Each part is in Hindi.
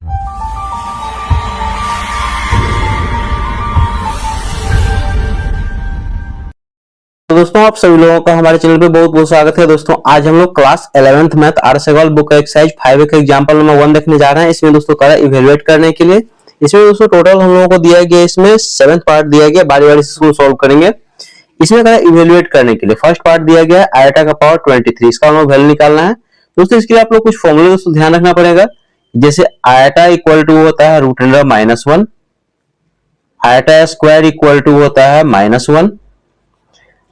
तो दोस्तों आप सभी लोगों का हमारे चैनल पे बहुत बहुत स्वागत है। दोस्तों आज हम लोग क्लास 11th मैथ आर सेगवाल बुक का एक्सरसाइज 5 का एग्जांपल नंबर 1 देखने जा रहे हैं। इसमें दोस्तों करा इवैल्यूएट करने के लिए इसमें दोस्तों टोटल हम लोगों को दिया गया, इसमें 7th पार्ट दिया गया, बारी बारी से इसको सॉल्व करेंगे। इसमें करा इवैल्यूएट करने के लिए फर्स्ट पार्ट दिया गया आयटा का पावर 23, इसका हम लोग वैल्यू निकालना है। दोस्तों इसके लिए आप लोग कुछ फॉर्मूले दोस्तों ध्यान रखना पड़ेगा। जैसे आयटा इक्वल टू होता है √(-1), आयटा स्क्वायर इक्वल टू होता है -1,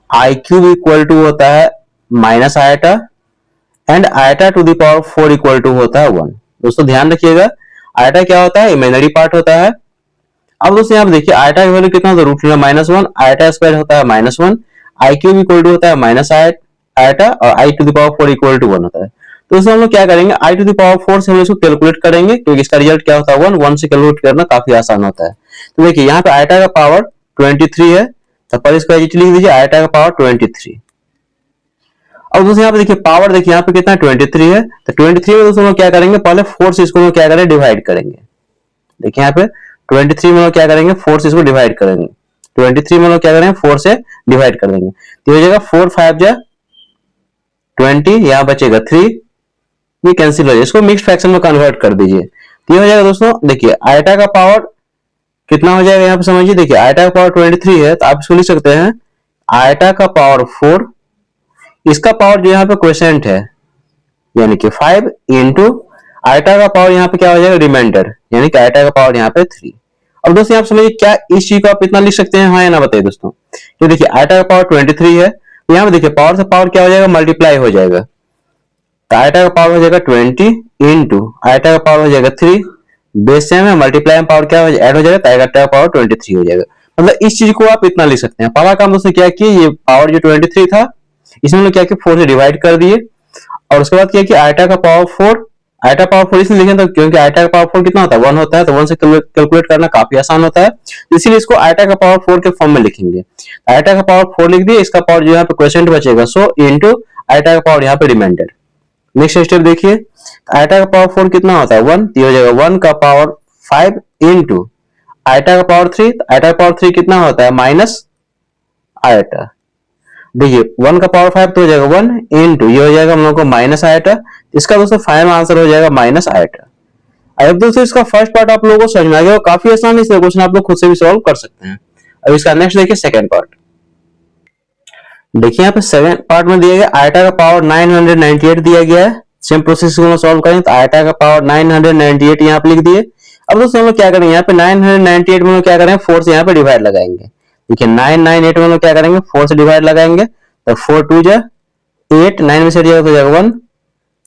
आई क्यूब इक्वल टू होता है minus iota and iota to the power 4 equal to होता है 1। दोस्तों ध्यान रखिएगा, आयटा क्या होता है, इमेजिनरी पार्ट होता है। अब दोस्तों यहाँ पे देखिए आयटा की वैल्यू कितना होता है √(-1), आयटा स्क्वायर होता है -1, आई क्यूब इक्वल टू होता है माइनस आयटा और i to the power 4 equal to 1 होता है। तो इसमें हम लोग क्या करेंगे, आई टू द पावर 4 से हम इसको कैलकुलेट करेंगे क्योंकि इसका रिजल्ट क्या होता है 1 से कैलकुलेट करना काफी आसान होता है। तो देखिए यहाँ पे आयटा का पावर 23 है, तो पर इसको लिख दीजिए आयटा का पावर 23। अब दोस्तों यहाँ पे देखिए पावर, देखिए यहाँ पे कितना 23 है, तो 23 में दोस्तों हम क्या करेंगे, पहले 4 से इसको क्या करें डिवाइड करेंगे। देखिए यहाँ पे 23 में क्या करेंगे, 4 से इसको डिवाइड करेंगे। 23 में क्या करेंगे, 4 से डिवाइड कर देंगे, तो हो जाएगा 4 5 जा 20, यहाँ बचेगा 3, ये कैंसिल हो जाएगा। इसको मिक्स्ड फ्रैक्शन में कन्वर्ट कर दीजिए, तो हो जाएगा दोस्तों। देखिए आयटा का पावर कितना हो जाएगा, यहाँ पे समझिए। देखिए आयटा का पावर 23 है, तो आप इसको लिख सकते हैं आयटा का पावर 4, इसका पावर जो यहाँ पे क्वोशिएंट है यानी कि 5 इंटू आयटा का पावर यहाँ पे क्या हो जाएगा रिमाइंडर, यानी कि आयटा का पावर यहाँ पे 3। अब दोस्तों आप समझिए क्या इस चीज को आप इतना लिख सकते हैं, हाँ या ना बताइए दोस्तों। तो देखिए आयटा का पावर 23 है, तो यहाँ पे देखिए पावर से पावर क्या हो जाएगा, मल्टीप्लाई हो जाएगा। तो आयटा का पावर हो जाएगा 20 इंटू आयटा का पावर हो जाएगा 3, बेस सेम है, मल्टीप्लाई में पावर क्या ऐड हो जाएगा, तो आयटा का पावर 23 हो जाएगा। मतलब इस चीज को आप इतना लिख सकते हैं। पहला काम दोस्तों क्या किए, ये पावर जो 23 था इसमें लोग क्या किया 4 से डिवाइड कर दिए, और उसके बाद क्या किया आयटा का पावर 4, आयटा पावर 4 इसलिए लिखे तो क्योंकि आयटा का पावर 4 कितना होता है 1 होता है, तो 1 से कैलकुलेट करना काफी आसान होता है, इसीलिए इसको आयटा का पावर 4 के फॉर्म में लिखेंगे। आयटा का पावर 4 लिख दिए, इसका पावर जो यहाँ पे क्वोशिएंट बचेगा सो इंटू आयटा का पावर यहाँ पे रिमाइंडर। नेक्स्ट स्टेप देखिए, आयटा का पावर 4 कितना होता है 1, तो हो जाएगा 1 का पावर 5 इंटू आयटा का पावर 3, आयटा का पावर 3 कितना होता है माइनस आयटा। देखिए 1 का पावर 5 तो हो जाएगा 1 इंटू ये हो जाएगा हम लोग को माइनस आयटा। इसका दोस्तों फाइनल आंसर हो जाएगा माइनस आयटा। अब दोस्तों इसका फर्स्ट पार्ट आप लोगों को समझ में आ गया, काफी आसान है, इसका क्वेश्चन आप लोग खुद से भी सॉल्व कर सकते हैं। अब इसका नेक्स्ट देखिए सेकंड पार्ट। देखिए यहाँ पे सेकंड पार्ट में दिया गया आयटा का पावर 998 दिया गया है। सेम प्रोसेस को सॉल्व करें तो आयटा का पावर 998 यहाँ पे लिख दिए। अब दोस्तों हम लोग क्या करेंगे, यहाँ पे 998 में क्या करेंगे 4 से यहाँ पे डिवाइड लगाएंगे। देखिए 998 में क्या करेंगे 4 से डिवाइड लगाएंगे, तो 4 2 जा 8, 9 में से जाएगा तो जाएगा 1,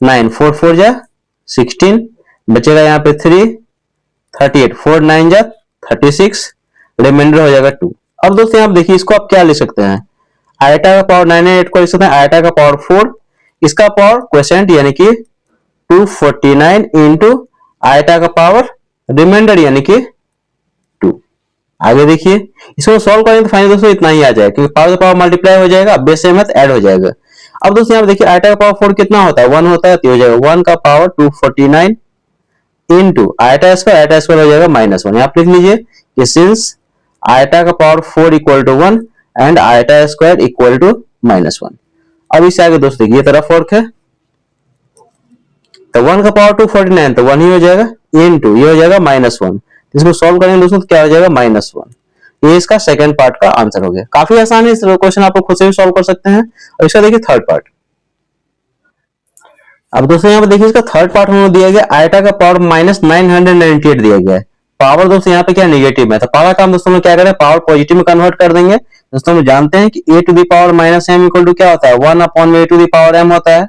9 4 4 जा 16, बचेगा यहाँ पे 3 38, 4 9 जा 36, रिमाइंडर हो जाएगा 2। अब दोस्तों यहाँ देखिए इसको आप क्या लिख सकते हैं, आयटा का पावर 998 को लिख सकते हैं आयटा का पावर 4, इसका पावर क्वोशिएंट यानी कि 249 इंटू आयटा का पावर रिमाइंडर यानी कि 2। आगे देखिए इसको सॉल्व करेंगे तो फाइनल दोस्तों इतना ही आ जाएगा क्योंकि पावर पावर मल्टीप्लाई हो जाएगा, बेस सेम है तो ऐड हो जाएगा। अब दोस्तों यहाँ देखिए आयटा का पावर 4 कितना होता है 1 होता है, तो हो जाएगा 1 का पावर 249 इंटू आयटा स्क्वायर हो जाएगा -1। यहाँ लिख लीजिए कि सिंस आयटा का power 4 equal to 1 and iota square equal to -1। अब इससे आगे दोस्तों देखिए ये तरफ वर्क है, तो 1 का पावर 249 तो 1 ही हो जाएगा इनटू ये हो जाएगा -1। इसको सॉल्व करेंगे दोस्तों तो क्या हो जाएगा -1। ये इसका सेकंड पार्ट का आंसर हो गया। काफी आसान है, इस क्वेश्चन आप लोग खुद से भी सॉल्व कर सकते हैं। और इसका देखिए थर्ड पार्ट। अब दोस्तों यहाँ पे देखिए इसका थर्ड पार्ट हमें दिया गया आयटा का पावर -998 दिया गया है। पावर दोस्तों यहाँ पे क्या नेगेटिव में, तो पहला काम दोस्तों हम क्या करें पावर पॉजिटिव में कन्वर्ट कर देंगे। दोस्तों हम जानते हैं कि a to the power -m equal to क्या होता है 1 upon a to the power m होता है,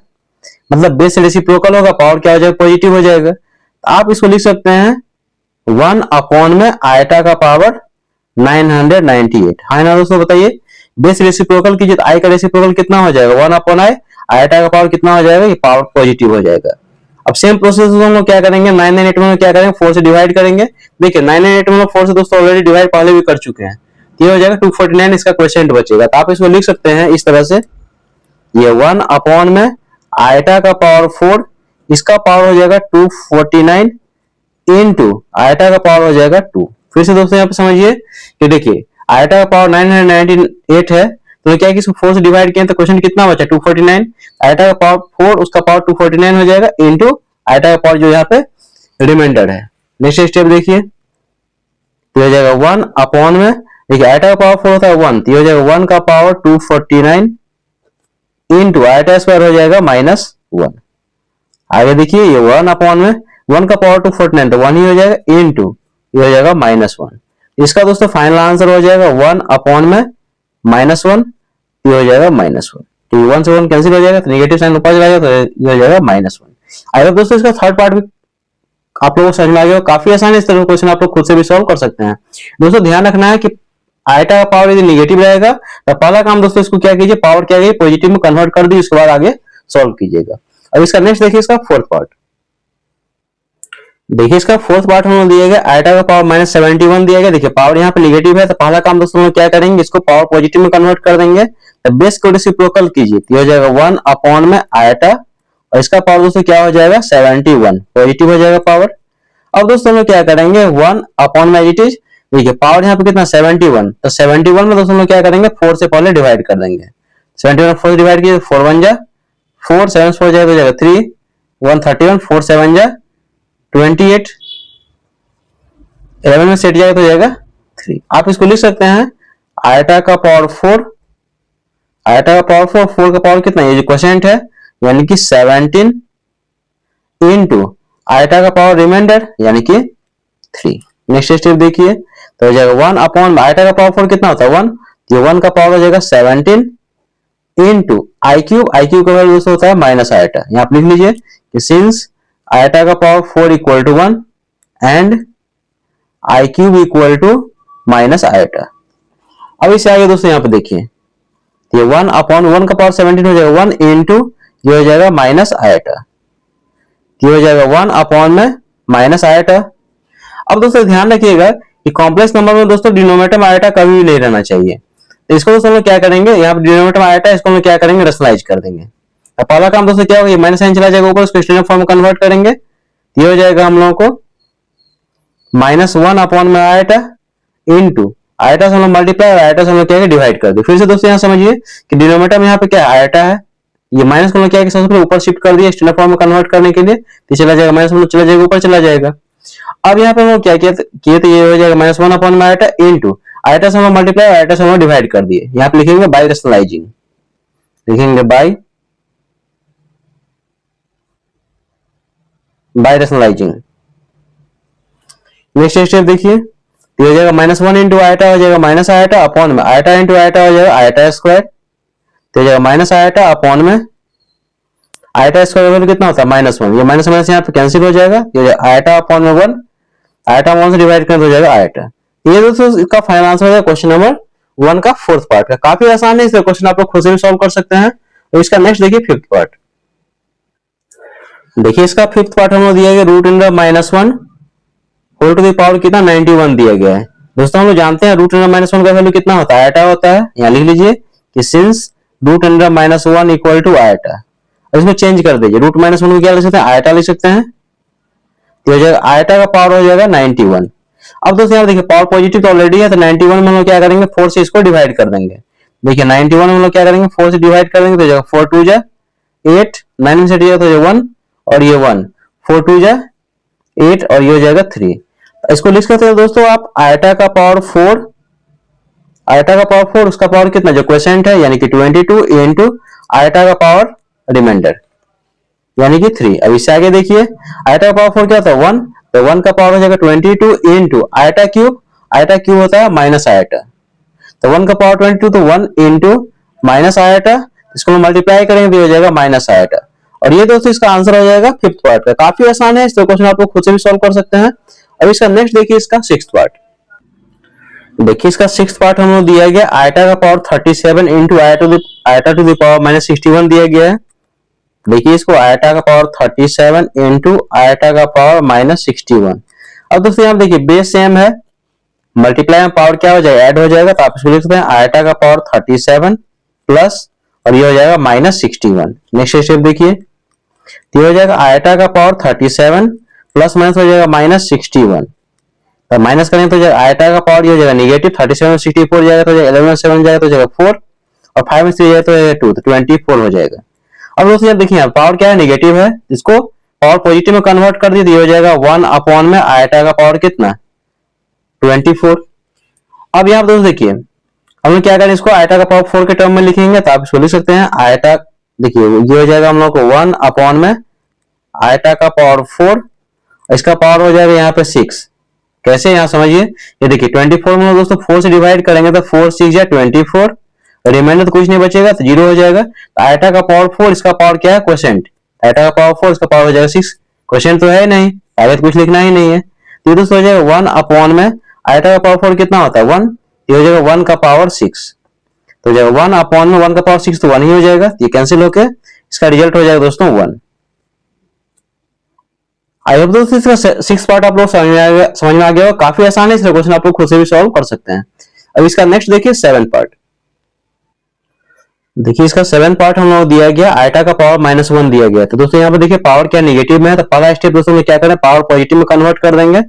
मतलब बेस रेसिप्रोकल होगा, पावर क्या हो जाएगा पॉजिटिव हो जाएगा। तो आप इसको लिख सकते हैं 1 अपॉन में आयटा का पावर 998। हाँ ना दोस्तों बताइए, बेस रेसिप्रोकल कीजिए तो आई का रेसिप्रोकल कितना हो जाएगा 1 अपॉन आई, आयटा का पावर कितना हो जाएगा, ये पावर पॉजिटिव हो जाएगा। अब सेम प्रोसेस हम लोग क्या करेंगे 998 में क्या करेंगे 4 से डिवाइड करेंगे। देखिए 998 में 4 से दोस्तों ऑलरेडी डिवाइड पहले भी कर चुके हैं, ये हो जाएगा 249, इसका क्वोशिएंट बचेगा। तो आप इसको लिख सकते हैं इस तरह से, ये 1 अपॉन में आयटा का पावर 4, इसका पावर हो जाएगा 249 इनटू आयटा का पावर हो जाएगा 2। फिर से दोस्तों यहाँ पे समझिए कि देखिए आयटा का पावर 998 है, तो क्या है कि इसको 4 से डिवाइड किया तो क्वेश्चन कितना बचा 249। आयटा का पावर 4 उसका पावर 249 हो जाएगा इनटू आयटा का पावर जो यहाँ पे रिमाइंडर है। नेक्स्ट स्टेप देखिए, तो हो जाएगा 1 अपॉन में, देखिए आयटा का पावर 4 होता है 1, तो हो जाएगा 1 का पावर 249 इनटू आयटा स्क्वायर हो जाएगा -1। आगे देखिए ये 1 अपॉन में 1 का पावर 249 तो 1 ही हो जाएगा इनटू ये हो जाएगा -1। इसका दोस्तों फाइनल आंसर हो जाएगा 1 अपॉन में -1, ये हो जाएगा -1। तो 1 से 1 कैंसिल हो जाएगा तो नेगेटिव साइन ऊपर चला जाएगा तो ये हो जाएगा -1। अगर दोस्तों इसका थर्ड पार्ट भी आप लोगों को समझ में आ गया, काफी आसान है, इस तरह का क्वेश्चन आप लोग खुद से भी सॉल्व कर सकते हैं। दोस्तों ध्यान रखना है कि आयटा का पावर यदि नेगेटिव रहेगा तो पहला काम दोस्तों इसको क्या कीजिए, पावर क्या कीजिए पॉजिटिव में कन्वर्ट कर दी, उसके बाद आगे सॉल्व कीजिएगा। अब इसका नेक्स्ट देखिए, इसका फोर्थ पार्ट देखिए, इसका फोर्थ पार्ट हम दिया गया आयटा का पावर -71 दिया गया। देखिए पावर यहाँ पे नेगेटिव है तो पहला काम दोस्तों हम क्या करेंगे, इसको पावर पॉजिटिव में कन्वर्ट कर देंगे, तो बेस को रेसिप्रोकल कीजिए तो हो जाएगा 1 अपॉन में आयटा, और इसका पावर दोस्तों क्या हो जाएगा 71, पॉजिटिव हो जाएगा पावर। अब दोस्तों हम क्या करेंगे 1 अपॉन में इट इज, देखिए पावर यहाँ पे कितना 71, तो 71 में दोस्तों हम क्या करेंगे 4 से पहले डिवाइड कर देंगे। 71 4 से डिवाइड किए 4 1 जा 4 7 4 जाएगा 3 131 4 7 जा 28 11 में सेट जाएगा तो जाएगा 3। आप इसको लिख सकते हैं आयटा का पावर 4, आयटा का पावर 4, 4 का पावर कितना, ये जो क्वोशिएंट है यानी कि 17 इनटू आयटा का पावर रिमाइंडर यानी कि 3। नेक्स्ट स्टेप देखिए, तो हो जाएगा 1 अपॉन आयटा का पावर 4 कितना होता है 1, ये 1 का पावर हो जाएगा 17 इनटू आई क्यूब का वैल्यू दोस्तों होता है माइनस आयटा। यहाँ पे लिख लीजिए कि सिंस आयटा का power 4 equal to 1 and I cube equal to minus iota. अब इसे आगे दोस्तों यहाँ पे देखिए, ये 1 अपॉन 1 का पावर 17 हो जाएगा 1 इनटू ये हो जाएगा माइनस आयटा, ये हो जाएगा 1 अपॉन में माइनस आयटा। अब दोस्तों ध्यान रखिएगा कि कॉम्प्लेक्स नंबर में दोस्तों डिनोमिनेटर में आयटा कभी भी नहीं रहना चाहिए, तो इसको दोस्तों हम क्या करेंगे, यहाँ पे डिनोमिनेटर में आयटा इसको हम क्या करेंगे रैशनलाइज कर देंगे। अब पहला काम दोस्तों क्या होगा, ये माइनस साइन चला जाएगा ऊपर, उसको स्टैंडर्ड फॉर्म में कन्वर्ट करेंगे, ये हो जाएगा हम लोगों को -1 अपॉन में आयटा इनटू आयटा से हम लोग मल्टीप्लाई और आयटा से हम लोग क्या डिवाइड कर दे। फिर से दोस्तों यहाँ समझिए कि डिनोमिनेटर में यहाँ पे क्या आयटा है, ये माइनस को क्या है सबसे पहले ऊपर शिफ्ट कर दिया स्टैंडर्ड फॉर्म में कन्वर्ट करने के लिए, तो चला जाएगा माइनस में चला जाएगा ऊपर चला जाएगा। अब यहाँ पे हम क्या किए तो ये हो जाएगा -1 अपॉन में आयटा इनटू आयटा से हम मल्टीप्लाई और आयटा से हम डिवाइड कर दिए। यहाँ पे लिखेंगे बाय रैशनलाइजिंग, लिखेंगे बाय रैशनलाइजिंग। नेक्स्ट स्टेप देखिए, ये हो जाएगा -1 इंटू आयटा हो जाएगा माइनस आयटा अपॉन में आयटा इंटू आयटा हो जाएगा आयटा स्क्वायर, तो हो जाएगा माइनस आयटा अपॉन में आयटा स्क्वायर वैल्यू कितना होता है -1, ये माइनस माइनस यहाँ पे कैंसिल हो जाएगा, ये आयटा अपॉन में 1, आयटा 1 से डिवाइड करें तो हो जाएगा आयटा। ये दोस्तों इसका फाइनल आंसर हो जाएगा क्वेश्चन नंबर 1 का फोर्थ पार्ट का। काफी आसान है, इस क्वेश्चन आप लोग खुद से भी सॉल्व कर सकते हैं। और इसका नेक्स्ट देखिए फिफ्थ पार्ट, देखिए इसका फिफ्थ पार्ट हम लोग दिया गया √(-1) होल टू द पावर कितना 91 दिया गया है। दोस्तों हम लोग जानते हैं √(-1) का वैल्यू कितना होता है आयटा होता है। यहाँ लिख लीजिए कि सिंस √(-1) इक्वल टू आयटा, इसमें चेंज कर दीजिए √-1 को क्या लिख सकते हैं आयटा लिख सकते हैं, तो हो जाएगा आयटा का पावर हो जाएगा 91। अब दोस्तों यहाँ देखिए पावर पॉजिटिव तो ऑलरेडी है, तो 91 में हम लोग क्या करेंगे 4 से इसको डिवाइड कर देंगे। देखिए 91 में हम लोग क्या करेंगे 4 से डिवाइड कर देंगे, तो जाएगा 4 2 जा 8, 9 में से डिवाइड तो 1 और ये 1, 4 2 जा 8 और ये हो जाएगा 3। इसको लिख सकते हैं दोस्तों आप आयटा का पावर 4, आयटा का पावर 4 उसका पावर कितना जो क्वोशिएंट है यानी कि 22 इनटू आयटा का पावर रिमाइंडर यानी कि 3। अब इससे आगे देखिए आयटा का पावर 4 क्या होता है 1, तो 1 का पावर हो जाएगा 22 इनटू आयटा क्यूब होता है माइनस आयटा, तो 1 का पावर 22 तो 1 इनटू माइनस आयटा, इसको मल्टीप्लाई करेंगे तो हो जाएगा माइनस आयटा। और ये दोस्तों इसका आंसर हो जाएगा फिफ्थ पार्ट का। काफी आसान है, इस क्वेश्चन आप लोग खुद से भी सॉल्व कर सकते हैं। अब इसका नेक्स्ट देखिए इसका सिक्स्थ पार्ट, देखिए इसका सिक्स्थ पार्ट हम लोग दिया गया आयटा का power 37 into iota to the power -61 दिया गया है। देखिए इसको आयटा का पावर 37 इंटू आयटा का पावर -61। अब दोस्तों यहाँ देखिए बेस सेम है, मल्टीप्लाई में पावर क्या हो जाएगा ऐड हो जाएगा, तो आप इसको लिख सकते हैं आयटा का पावर 37 प्लस और ये हो जाएगा -61। नेक्स्ट स्टेप देखिए, तो हो जाएगा आयटा का पावर 37 प्लस माइनस हो जाएगा -61, तो माइनस करेंगे तो आयटा का पावर ये हो जाएगा नेगेटिव, 37 64 जाएगा तो 11 में 7 जाएगा तो जाएगा 4, और 5 में 3 जाएगा तो 2, तो 24 हो जाएगा। अब दोस्तों यहाँ देखिए पावर क्या है, नेगेटिव है, इसको पावर पॉजिटिव में कन्वर्ट कर दिए तो ये हो जाएगा 1 अपॉन में आयटा का पावर कितना 24। अब यहाँ दोस्तों देखिए हम लोग क्या करें, इसको आयटा का पावर 4 के टर्म में लिखेंगे, तो आप इसको लिख सकते हैं आयटा, देखिए ये हो जाएगा हम लोग को 1 अपॉन में आयटा का पावर 4, इसका पावर हो जाएगा यहाँ पे 6। कैसे, यहाँ समझिए, ये देखिए 24 में दोस्तों 4 से डिवाइड करेंगे तो 4 6 या 24, रिमाइंडर तो कुछ नहीं बचेगा तो 0 हो जाएगा। तो आयटा का पावर 4, इसका पावर क्या है क्वोशिएंट, आयटा का पावर 4 इसका पावर हो जाएगा 6, क्वोशिएंट तो है नहीं, आगे तो कुछ लिखना ही नहीं है, तो ये दोस्तों हो जाएगा 1 अपॉन में आयटा का पावर 4 कितना होता है 1, ये हो जाएगा 1 का पावर 6, तो हो जाएगा 1 अपॉन में 1 का पावर 6 तो 1 ही हो जाएगा, ये कैंसिल होके इसका रिजल्ट हो जाएगा दोस्तों 1। आई होप दोस्तों इसका 6 पार्ट आप लोग समझ में आ गया होगा, काफी आसान है, इसका क्वेश्चन आप लोग खुद से भी सॉल्व कर सकते हैं। अब इसका नेक्स्ट देखिए 7 पार्ट, देखिए इसका 7 पार्ट हम लोग दिया गया, आयटा का पावर -1 दिया गया, तो दोस्तों यहाँ पे देखिए पावर क्या नेगेटिव में है, तो पहला स्टेप दोस्तों में क्या करें, पावर पॉजिटिव में कन्वर्ट कर देंगे,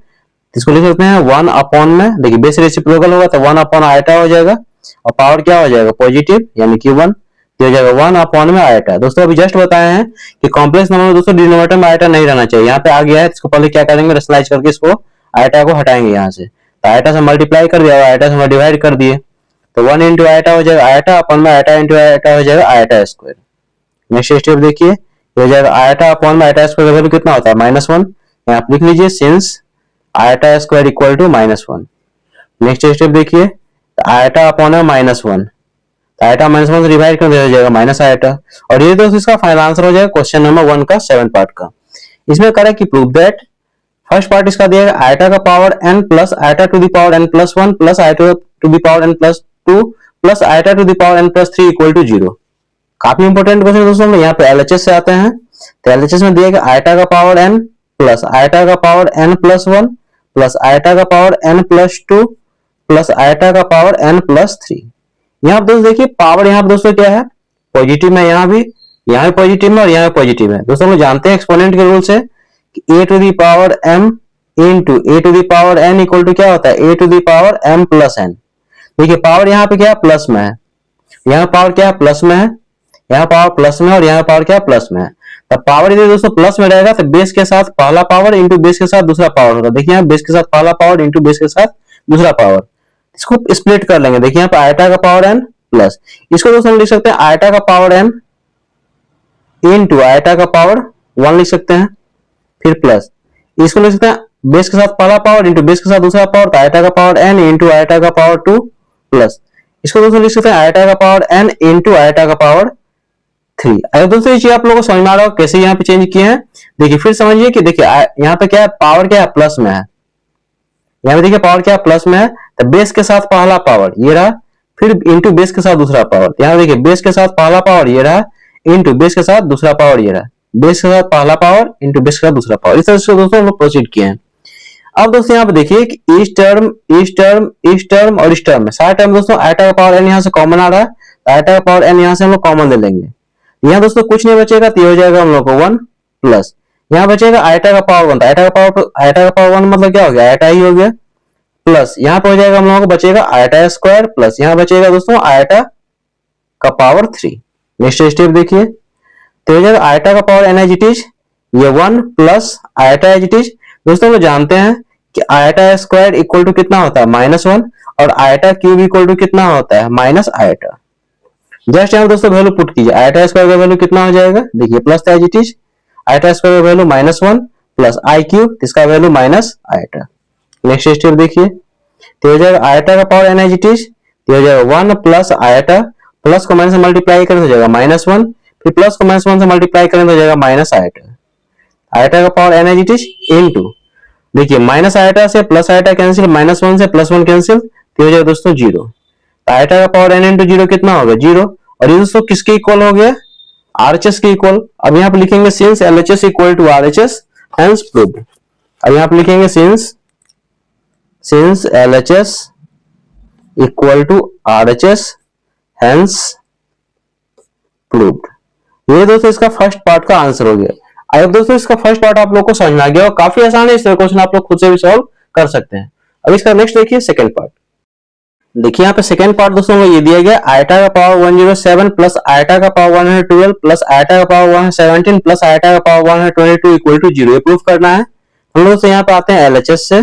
इसको लिख सकते हैं 1 अपॉन में, देखिए बेस रेसिप्रोकल होगा तो 1 अपॉन आयटा हो जाएगा, और पावर क्या हो जाएगा पॉजिटिव यानी कि 1, तो हो जाएगा 1 अपॉन में आयटा। दोस्तों अभी जस्ट बताए हैं कि कॉम्प्लेक्स नंबर में दोस्तों डिनोमिनेटर में आयटा नहीं रहना चाहिए, यहाँ पे आ गया है, इसको पहले क्या करेंगे, रेशनलाइज करके इसको आयटा को हटाएंगे यहाँ से, तो आयटा से मल्टीप्लाई कर दिया, आयटा से डिवाइड कर दिए, तो 1 इंटू आयटा हो जाएगा आयटा अपॉन में आयटा इंटू आयटा हो जाएगा आयटा स्क्वायर। नेक्स्ट स्टेप देखिए, ये हो जाएगा आयटा अपॉन में आयटा स्क्वायर का वैल्यू कितना होता है -1, यहाँ पे लिख लीजिए since iota square equal to -1। Next step देखिए, आयटा अपॉन में -1, तो आयटा -1 से डिवाइड कर दिया जाएगा माइनस आयटा, और ये दोस्तों इसका फाइनल आंसर हो जाएगा क्वेश्चन नंबर 1 का 7 पार्ट का। इसमें करें कि प्रूव दैट, फर्स्ट पार्ट इसका दिया है आयटा का power n plus iota to the power n plus 1 plus iota to the power n plus 2 plus iota to the power n plus 3 equal to 0। काफी इंपॉर्टेंट क्वेश्चन दोस्तों, यहाँ पे एलएचएस से आते हैं, तो एलएचएस में दिया गया आयटा का पावर n प्लस आयटा का power n plus 1 plus iota का power n plus 2 plus iota का पावर n प्लस 3। यहाँ पे दोस्तों देखिए पावर यहाँ पे दोस्तों क्या है पॉजिटिव में, यहाँ भी पॉजिटिव में और यहाँ पॉजिटिव है। दोस्तों हम जानते हैं एक्सपोनेंट के रूल से कि a to the power m into a to the power n equal to क्या होता है a to the power m plus n। देखिए पावर यहाँ पे क्या प्लस में है, यहाँ पावर क्या प्लस में है, यहाँ पावर प्लस में और यहाँ पावर क्या प्लस में है। तब पावर यदि दोस्तों प्लस में रहेगा तो बेस के साथ पहला पावर इंटू बेस के साथ दूसरा पावर होगा। देखिए यहाँ बेस के साथ पहला पावर इंटू बेस के साथ दूसरा पावर, इसको स्प्लिट कर लेंगे। देखिए यहाँ पे आयटा का पावर n प्लस, इसको दोस्तों हम लिख सकते हैं आयटा का पावर n इंटू आयटा का पावर 1 लिख सकते हैं, फिर प्लस इसको लिख सकते हैं बेस के साथ पहला पावर इंटू बेस के साथ दूसरा पावर, तो आयटा का पावर n इंटू आयटा का पावर 2 प्लस इसको दोस्तों लिख सकते हैं आयटा का पावर n इंटू आयटा का पावर 3। अगर दोस्तों ये चीज आप लोगों को समझ में आ रहा हो कैसे यहाँ पे चेंज किए हैं, देखिए फिर समझिए कि देखिए यहाँ पे क्या है पावर क्या है प्लस में है, यहाँ पे देखिए पावर क्या प्लस में है, तो बेस के साथ पहला पावर ये रहा, फिर इंटू बेस के साथ दूसरा पावर। यहाँ देखिए बेस के साथ पहला पावर ये रहा इंटू बेस के साथ दूसरा पावर ये रहा, बेस के साथ पहला पावर इंटू बेस के साथ दूसरा पावर। इस तरह से दोस्तों हम लोग प्रोसीड किए हैं। अब दोस्तों यहाँ पे देखिए कि इस टर्म इस टर्म इस टर्म और इस टर्म में सारे टर्म दोस्तों आयटा का पावर n यहाँ से कॉमन आ रहा है, तो आयटा का पावर n यहाँ से हम लोग कॉमन ले लेंगे। यहाँ दोस्तों कुछ नहीं बचेगा तो ये हो जाएगा हम लोग को 1 प्लस यहाँ बचेगा आयटा का पावर 1, आयटा का पावर 1 मतलब क्या हो गया आयटा ही हो गया, प्लस यहाँ पे हो जाएगा हम लोगों को बचेगा आयटा स्क्वायर प्लस यहाँ बचेगा दोस्तों आयटा का पावर 3। नेक्स्ट स्टेप देखिए, तो हो जाएगा आयटा का power n as it is ये 1 plus iota as it is. दोस्तों हम जानते हैं कि आयटा स्क्वायर इक्वल टू कितना होता है -1 और आयटा क्यूब इक्वल टू कितना होता है माइनस आयटा। जस्ट यहाँ दोस्तों वैल्यू पुट कीजिए, आयटा स्क्वायर का वैल्यू कितना हो जाएगा, देखिए plus as it is iota square का वैल्यू -1 प्लस आई क्यूब इसका value minus iota. Next step देखिए, तो हो जाएगा आयटा का power n as it is, तो हो जाएगा 1 प्लस आयटा, प्लस को माइनस से मल्टीप्लाई करें तो हो जाएगा -1, फिर प्लस को -1 से मल्टीप्लाई करें तो हो जाएगा माइनस आयटा। आयटा का power n as it is into देखिए माइनस आयटा से प्लस आयटा कैंसिल, -1 से +1 कैंसिल, तो हो जाएगा दोस्तों 0। आयटा का पावर n इंटू 0 कितना होगा 0, और ये दोस्तों किसके इक्वल हो गया आरएचएस के इक्वल। अब यहाँ पे लिखेंगे since LHS equal to RHS hence proved. अब यहाँ पे लिखेंगे since LHS equal to RHS hence proved. ये दोस्तों इसका फर्स्ट पार्ट का आंसर हो गया। आई होप दोस्तों इसका फर्स्ट पार्ट आप लोग को समझ में आ गया और काफी आसान है, इस क्वेश्चन आप लोग खुद से भी सॉल्व कर सकते हैं। अब इसका नेक्स्ट देखिए सेकंड पार्ट। देखिए यहाँ पे सेकंड पार्ट दोस्तों ये दिया गया आयटा का पावर 107 प्लस आयटा का पावर 112 प्लस आयटा का पावर 117 प्लस आयटा का पावर 122 इक्वल टू 0 प्रूफ करना है। हम लोग से यहाँ पे आते हैं एलएचएस से।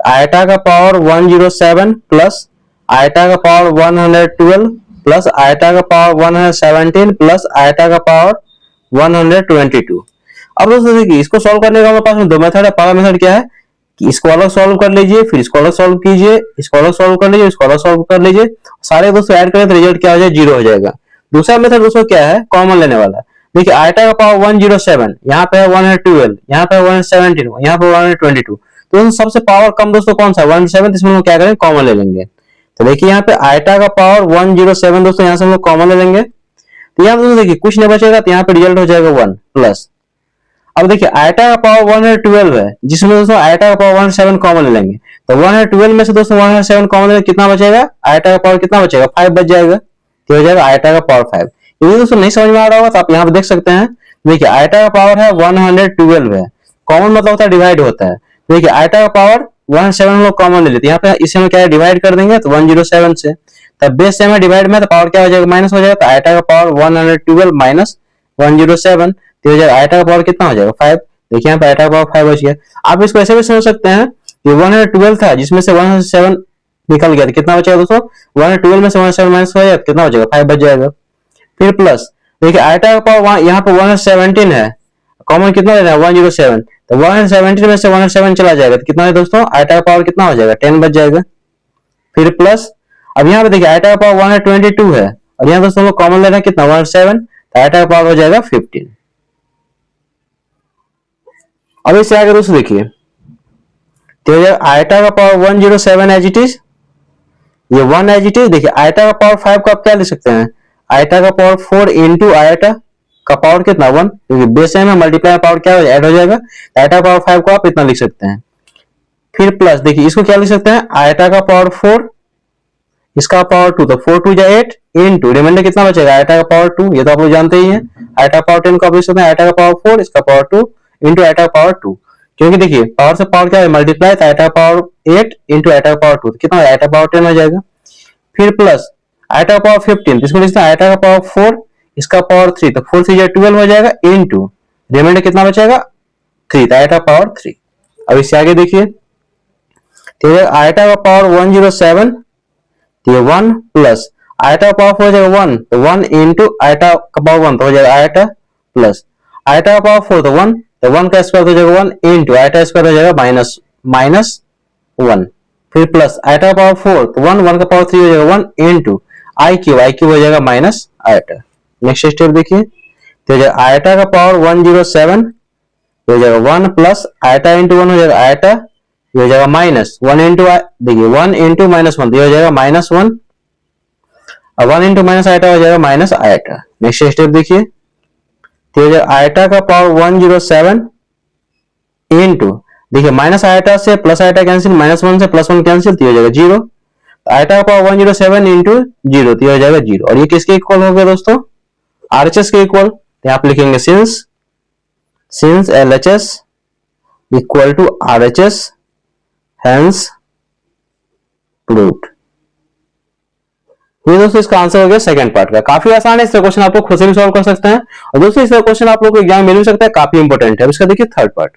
आयटा का पावर 107 प्लस आयटा का पावर 112 प्लस आयटा का पावर 117 प्लस आयटा का पावर 122। अब दोस्तों देखिए इसको सॉल्व करने का हमारे पास में दो मेथड है। पहला मेथड क्या है कि इसको अलग सॉल्व कर लीजिए, फिर इसको अलग सॉल्व कीजिए, इसको अलग सॉल्व कर लीजिए, इसको अलग सॉल्व कर लीजिए, सारे दोस्तों ऐड करें तो रिजल्ट क्या हो जाए 0 हो जाएगा। दूसरा मेथड दोस्तों क्या है कॉमन लेने वाला। देखिए आयटा का पावर 107 यहाँ पे है 112, यहाँ पे 117, यहाँ पे 122, तो सबसे पावर कम दोस्तों कौन सा 107, इसमें हम क्या करें कॉमन ले लेंगे। तो देखिए यहाँ पे आयटा का पावर 107 दोस्तों यहाँ से हम लोग कॉमन ले लेंगे, तो यहाँ दोस्तों देखिए कुछ नहीं बचेगा, तो यहाँ पे रिजल्ट हो जाएगा 1 प्लस। अब देखिए आयटा का पावर 112 है जिसमें दोस्तों आयटा का पावर 107 कॉमन ले लेंगे, तो 112 में से दोस्तों 107 कॉमन लेंगे, कितना बचेगा आयटा का पावर कितना बचेगा 5 बच जाएगा, तो हो जाएगा आयटा का पावर 5। यदि दोस्तों नहीं समझ में आ रहा होगा तो आप यहाँ पे देख सकते हैं। देखिए आयटा का पावर है 112 है, कॉमन मतलब होता है डिवाइड होता है। देखिए आयटा का पावर 107 हम लोग कॉमन ले लेते हैं, यहाँ पे इसे हम क्या डिवाइड कर देंगे तो 107 से, तब बेस से डिवाइड में तो पावर क्या हो जाएगा माइनस हो जाएगा, तो आयटा का पावर 112 माइनस 107, तो हो जाएगा आयटा का पावर कितना हो जाएगा 5। देखिए यहाँ पे आयटा का पावर 5 बच गया। आप इसको ऐसे भी समझ सकते हैं कि 112 था जिसमें से 107 निकल गया, तो कितना बचेगा दोस्तों 112 में से 107 माइनस हो जाएगा, कितना हो जाएगा 5 बच जाएगा। फिर प्लस देखिए आयटा का पावर यहाँ पे 117 है, कॉमन कितना लेना है 107, तो 117 में से 107 चला जाएगा, तो कितना है दोस्तों आयटा का पावर कितना हो जाएगा 10 बच जाएगा। फिर प्लस अब यहाँ पे देखिए आयटा का पावर 122 है और यहाँ दोस्तों लोग कॉमन लेना कितना 107, तो आयटा का पावर हो जाएगा 15। अब इससे आगे दोस्तों देखिए तो आयटा का पावर 107 एज इट इज, ये 1 एज इट इज। देखिए आयटा का पावर 5 को आप क्या लिख सकते हैं, आयटा का पावर 4 इंटू आयटा का पावर कितना 1, क्योंकि बेस में मल्टीप्लाई पावर क्या ऐड हो जाएगा, आयटा का पावर 5 को आप इतना लिख सकते हैं। फिर प्लस देखिए इसको क्या लिख सकते हैं आयटा का पावर 4 इसका पावर 2, तो 4 2 जा 8 इंटू रिमाइंडर कितना बचेगा आयटा का पावर 2, ये तो आप लोग जानते ही हैं। आयटा का पावर 10 को आप लिख सकते हैं आयटा का पावर 4 इसका पावर 2 इंटू आयटा का पावर 2, क्योंकि देखिए पावर से पावर क्या है मल्टीप्लाई, तो आयटा का पावर 8 इंटू आयटा का पावर 2, तो कितना आयटा का पावर 10 हो जाएगा। फिर प्लस आयटा का पावर 15, इसमें लिखते हैं आयटा का पावर 4 इसका पावर 3, तो 4 3 12 हो जाएगा इंटू रिमाइंडर कितना बचेगा 3, तो आयटा पावर 3। अब इससे आगे देखिए तो आयटा का पावर 107, तो 1 प्लस आयटा का पावर हो जाएगा 1, तो 1 इंटू आयटा का पावर 1, तो हो जाएगा आयटा प्लस आयटा का पावर 4, तो 1, तो 1 का स्क्वायर हो जाएगा 1 इंटू आयटा स्क्वायर हो जाएगा माइनस 1। फिर प्लस आयटा का पावर 4, तो 1 1 का पावर 3 हो जाएगा 1 इंटू आई क्यूब हो जाएगा माइनस आयटा। नेक्स्ट स्टेप देखिए तो हो जाएगा आयटा का पावर 107 हो जाएगा 1 प्लस आयटा इंटू 1 हो जाएगा आयटा, ये हो जाएगा माइनस 1 इंटू देखिए 1 इंटू माइनस 1, ये हो जाएगा माइनस 1, और 1 इंटू माइनस आयटा हो जाएगा माइनस आयटा। नेक्स्ट स्टेप देखिए तो हो जाएगा आयटा का पावर 107 इंटू देखिए माइनस आयटा से प्लस आयटा कैंसिल, माइनस 1 से प्लस 1 कैंसिल, तो हो जाएगा 0। आयटा का पावर 107 इंटू 0, तो हो जाएगा 0, और ये किसके इक्वल हो गया दोस्तों आरएचएस के इक्वल। तो आप लिखेंगे since LHS equal to RHS hence proved. ये दोस्तों इसका आंसर हो गया सेकंड पार्ट का। काफी आसान है, इसका क्वेश्चन आप लोग खुद से भी सॉल्व कर सकते हैं, और दोस्तों इसका क्वेश्चन आप लोग को एग्जाम में मिल भी सकता है, काफी इंपॉर्टेंट है। इसका देखिए थर्ड पार्ट।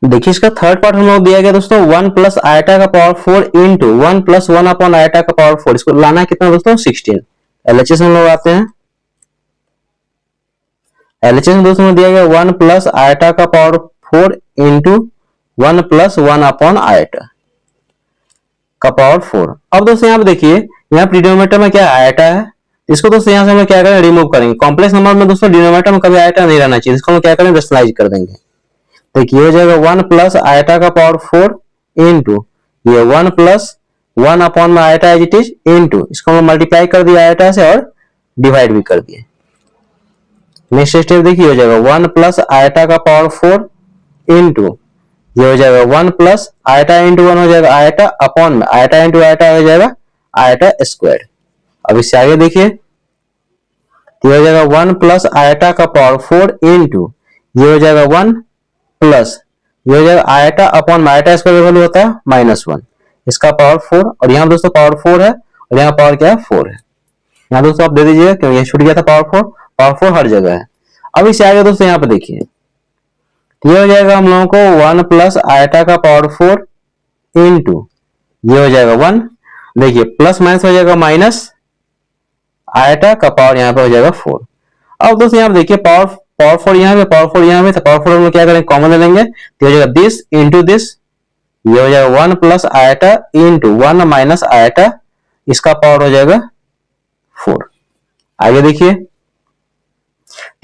देखिए इसका थर्ड पार्ट हम लोग दिया गया दोस्तों 1 प्लस आयटा का power 4 into 1 plus 1 upon eta का पावर 4, इसको लाना है कितना दोस्तों 16। एलएचएस हम लोग आते हैं, एलएचएस में दोस्तों दिया गया 1 प्लस आयटा का power 4 into 1 plus 1 upon eta का पावर 4। अब दोस्तों यहाँ पे देखिए यहाँ डिनोमिनेटर में क्या आयटा है, इसको दोस्तों यहाँ से हम क्या करें रिमूव करेंगे। कॉम्प्लेक्स नंबर में दोस्तों डिनोमिनेटर में कभी आयटा नहीं रहना चाहिए, इसको हम क्या करें रेशनलाइज कर देंगे। देखिए हो जाएगा 1 प्लस आयटा का पावर 4 इंटू ये 1 प्लस 1 अपॉन में iota as it is into इसको हम मल्टीप्लाई कर दिया आयटा से और डिवाइड भी कर दिए। नेक्स्ट स्टेप देखिए हो जाएगा 1 प्लस आयटा का पावर 4 इंटू ये हो जाएगा 1 प्लस आयटा इंटू 1 हो जाएगा आयटा अपॉन में आयटा इंटू आयटा हो जाएगा आयटा स्क्वायर। अब इससे आगे देखिए तो ये हो जाएगा 1 प्लस आयटा का पावर 4 इंटू ये हो जाएगा 1 प्लस ये हो जाएगा iota upon eta square value होता है -1 इसका पावर 4 और यहाँ दोस्तों पावर 4 है और यहाँ पावर क्या है 4 है। यहाँ दोस्तों आप दे दीजिएगा क्योंकि ये छूट गया था पावर 4 हर जगह है। अब इससे आगे दोस्तों यहाँ पे देखिए ये हो जाएगा हम लोगों को 1 प्लस आयटा का पावर 4 इंटू ये हो जाएगा 1 देखिए प्लस माइनस हो जाएगा माइनस आयटा का पावर यहाँ पे हो जाएगा 4। अब दोस्तों यहाँ पे देखिए पावर 4 यहाँ पे पावर 4 यहाँ पे तो पावर 4 हम लोग क्या करेंगे कॉमन ले लेंगे तो हो जाएगा दिस इंटू दिस ये हो जाएगा 1 plus iota into 1 minus iota इसका पावर हो जाएगा 4। आगे देखिए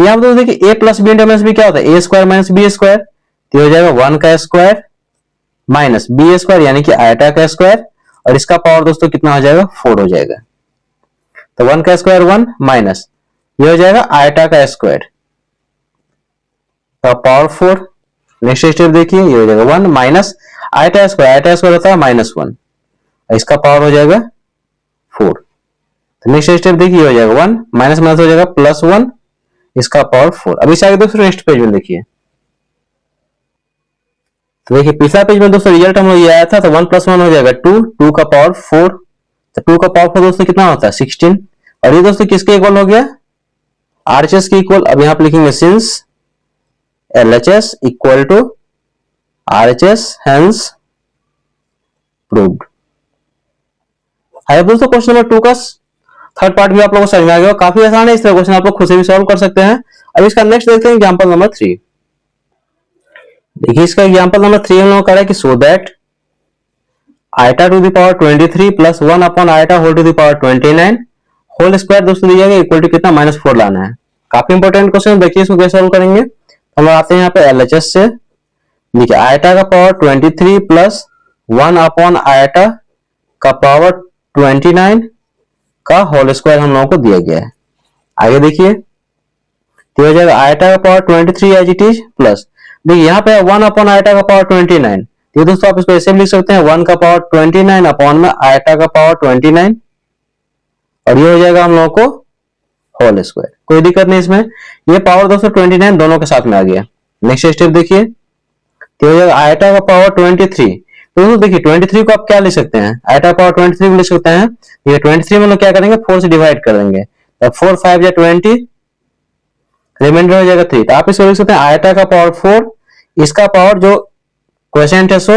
यहाँ पे देखिए a plus B into minus B क्या होता है A square minus B square तो हो जाएगा 1 का स्क्वायर माइनस बी स्क्वायर यानी कि आयटा का स्क्वायर और इसका पावर दोस्तों कितना हो जाएगा 4 हो जाएगा। तो 1 का स्क्वायर 1 माइनस ये हो जाएगा आयटा का स्क्वायर का पावर 4। नेक्स्ट स्टेप देखिए ये हो जाएगा 1 माइनस आयटा स्क्वायर होता है -1 इसका पावर हो जाएगा 4। तो नेक्स्ट स्टेप देखिए हो जाएगा 1 माइनस माइनस हो जाएगा +1 इसका पावर 4। अब इसे आगे दोस्तों नेक्स्ट पेज में देखिए तो देखिए पिछला पेज में दोस्तों रिजल्ट हम लोग ये आया था तो 1 + 1 हो जाएगा 2 का पावर 4 तो 2 का पावर 4 दोस्तों कितना होता है 16 और ये दोस्तों किसके इक्वल हो गया RHS के इक्वल। अब यहां पे लिखेंगे since LHS equal to RHS hence proved. दोस्तों क्वेश्चन नंबर 2 का थर्ड पार्ट भी आप लोगों को समझ में आ गया काफी आसान है इस तरह क्वेश्चन आप लोग खुद से भी सॉल्व कर सकते हैं। अब इसका नेक्स्ट देखते हैं एग्जांपल नंबर 3। देखिए इसका एग्जांपल नंबर 3 हम लोग कह रहा है कि so that iota to the power 23 plus 1 upon iota whole to the power 29 whole square दोस्तों दिया गया इक्वल टू कितना -4 लाना है। काफी इंपॉर्टेंट क्वेश्चन देखिए इसको कैसे सॉल्व करेंगे। हम लोग आते हैं यहाँ पे LHS से देखिए आयटा का पावर 23 प्लस 1 अपॉन आयटा का पावर 29 का होल स्क्वायर हम लोगों को दिया गया है। आगे देखिए तो हो जाएगा आयटा का power 23 as it is plus देखिए यहाँ पे 1 अपॉन आयटा का पावर 29 ये दोस्तों आप इसको ऐसे भी लिख सकते हैं 1 का पावर 29 अपॉन में आयटा का पावर 29 और ये हो जाएगा हम लोगों को होल स्क्वायर। कोई दिक्कत नहीं इसमें ये पावर दोस्तों 29 दोनों के साथ में आ गया। नेक्स्ट स्टेप देखिए तो हो जाएगा आयटा का पावर 23 तो दोस्तों देखिए 23 को आप क्या लिख सकते हैं आयटा पावर 23 को लिख सकते हैं ये 23 में लोग क्या करेंगे 4 से डिवाइड कर देंगे तो 4 5 या 20 रिमाइंडर हो जाएगा 3 तो आप इसको लिख सकते हैं आयटा का पावर 4 इसका पावर जो क्वोशिएंट है सो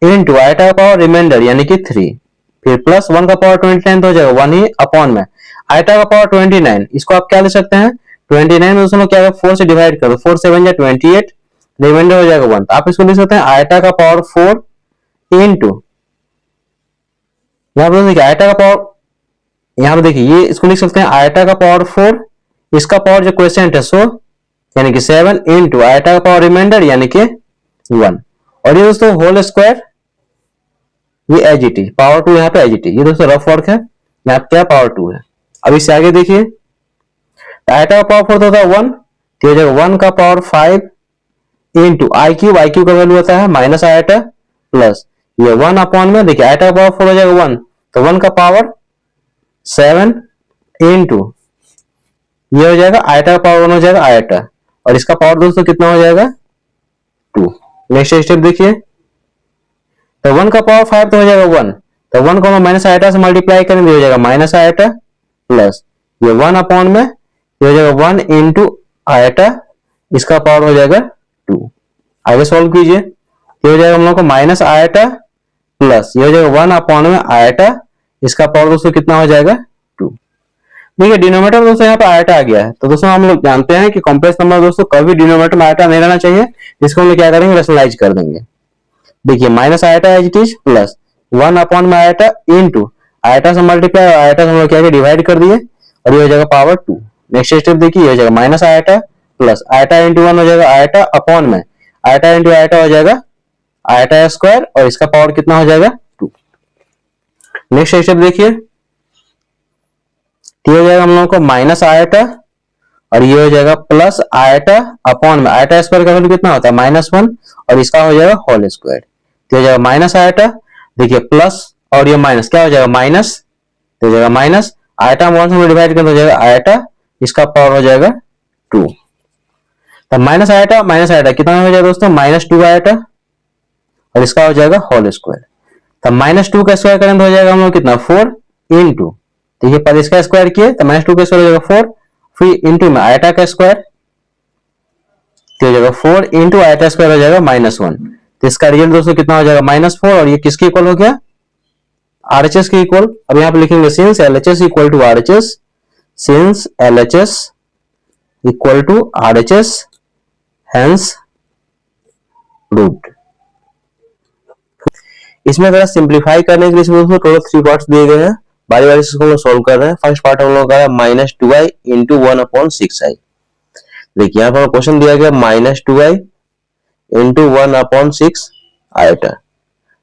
इनटू आयटा का पावर रिमाइंडर यानी कि 3 फिर प्लस 1 का पावर 29 तो हो जाएगा 1 ही अपॉन में आयटा का पावर 29 इसको आप क्या लिख सकते हैं 29 में दोस्तों क्या 4 से डिवाइड करो 4 7 या 28 रिमाइंडर हो जाएगा 1 तो आप इसको लिख सकते हैं आयटा का पावर 4 इंटू यहाँ पर देखिए आयटा का पावर यहाँ पे देखिए ये इसको लिख सकते हैं आयटा का पावर 4 इसका पावर जो क्वोशिएंट है सो यानी कि 7 इंटू आयटा का पावर रिमाइंडर यानी कि 1 और ये दोस्तों होल स्क्वायर ये एज इट इज पावर 2 यहाँ पे एज इट इज ये दोस्तों रफ वर्क है यहाँ पे क्या पावर 2 है। अब इससे आगे देखिए आयटा का पावर 4 होता है 1 तो हो जाएगा 1 का पावर 5 इंटू आई क्यूब का वैल्यू होता है माइनस आयटा प्लस ये 1 अपॉन में देखिए आयटा का पावर 4 हो जाएगा 1 तो 1 का पावर 7 इंटू ये हो जाएगा आयटा का पावर 1 हो जाएगा आयटा और इसका पावर दोस्तों कितना हो जाएगा 2। नेक्स्ट स्टेप देखिए तो 1 का पावर 5 तो हो जाएगा 1 तो 1 को हम माइनस आयटा से मल्टीप्लाई करेंगे हो जाएगा माइनस आयटा प्लस ये 1 अपॉन में ये हो जाएगा 1 इंटू आयटा इसका पावर हो जाएगा 2। आगे सॉल्व कीजिए ये हो जाएगा हम लोग को माइनस आयटा प्लस ये हो जाएगा 1 अपॉन में आयटा इसका पावर दोस्तों कितना हो जाएगा 2। देखिए डिनोमिनेटर दोस्तों यहाँ पे आयटा आ गया है तो दोस्तों हम लोग जानते हैं कि कॉम्प्लेक्स नंबर दोस्तों कभी डिनोमिनेटर में आयटा नहीं रहना चाहिए इसको हम लोग क्या करेंगे रेशनलाइज कर देंगे। देखिए minus iota as it is plus 1 upon में आयटा इंटू आयटा से मल्टीप्लाई आयटा से हम लोग क्या डिवाइड कर दिए और ये हो जाएगा पावर 2। नेक्स्ट स्टेप देखिए ये हो जाएगा minus eta plus iota into 1 हो जाएगा आयटा अपॉन में आयटा इंटू आयटा हो जाएगा आयटा स्क्वायर और इसका पावर कितना हो जाएगा 2। नेक्स्ट स्टेप देखिए ये हो जाएगा हम लोगों को माइनस आयटा और ये हो जाएगा प्लस आयटा अपॉन में आयटा स्क्वायर का वैल्यू कितना होता है -1 और इसका हो जाएगा होल स्क्वायर तो हो जाएगा माइनस आयटा देखिए प्लस और ये माइनस क्या हो जाएगा माइनस तो हो जाएगा माइनस आयटा 1 से डिवाइड कर हो जाएगा आयटा इसका पावर हो जाएगा 2। तो माइनस आयाटा कितना हो जाएगा दोस्तों, -2 आयाटा, और इसका हो जाएगा होल स्क्वायर। तो -2 का स्क्वायर करेंगे तो हो जाएगा हम लोग कितना, 4 इंटू, देखिए पहले इसका स्क्वायर किए तो -2 का स्क्वायर हो जाएगा 4, फिर इंटू में आयटा का स्क्वायर तो हो जाएगा 4 इंटू आयटा स्क्वायर हो जाएगा -1। तो इसका रिजल्ट दोस्तों कितना हो जाएगा -4, और ये किसके इक्वल हो गया, आरएचएस के इक्वल। अब यहाँ पे लिखेंगे since LHS equal to RHS, since LHS equal to RHS, hence root. इसमें अगर सिंप्लीफाई करने के लिए इसमें दोस्तों टोटल 3 पार्ट्स दिए गए हैं, बारी बारी से इसको सॉल्व कर रहे हैं। फर्स्ट पार्ट हम लोग का है -2i इंटू 1/6i। देखिए यहाँ पर क्वेश्चन दिया गया -2i इंटू 1/6 आयटा,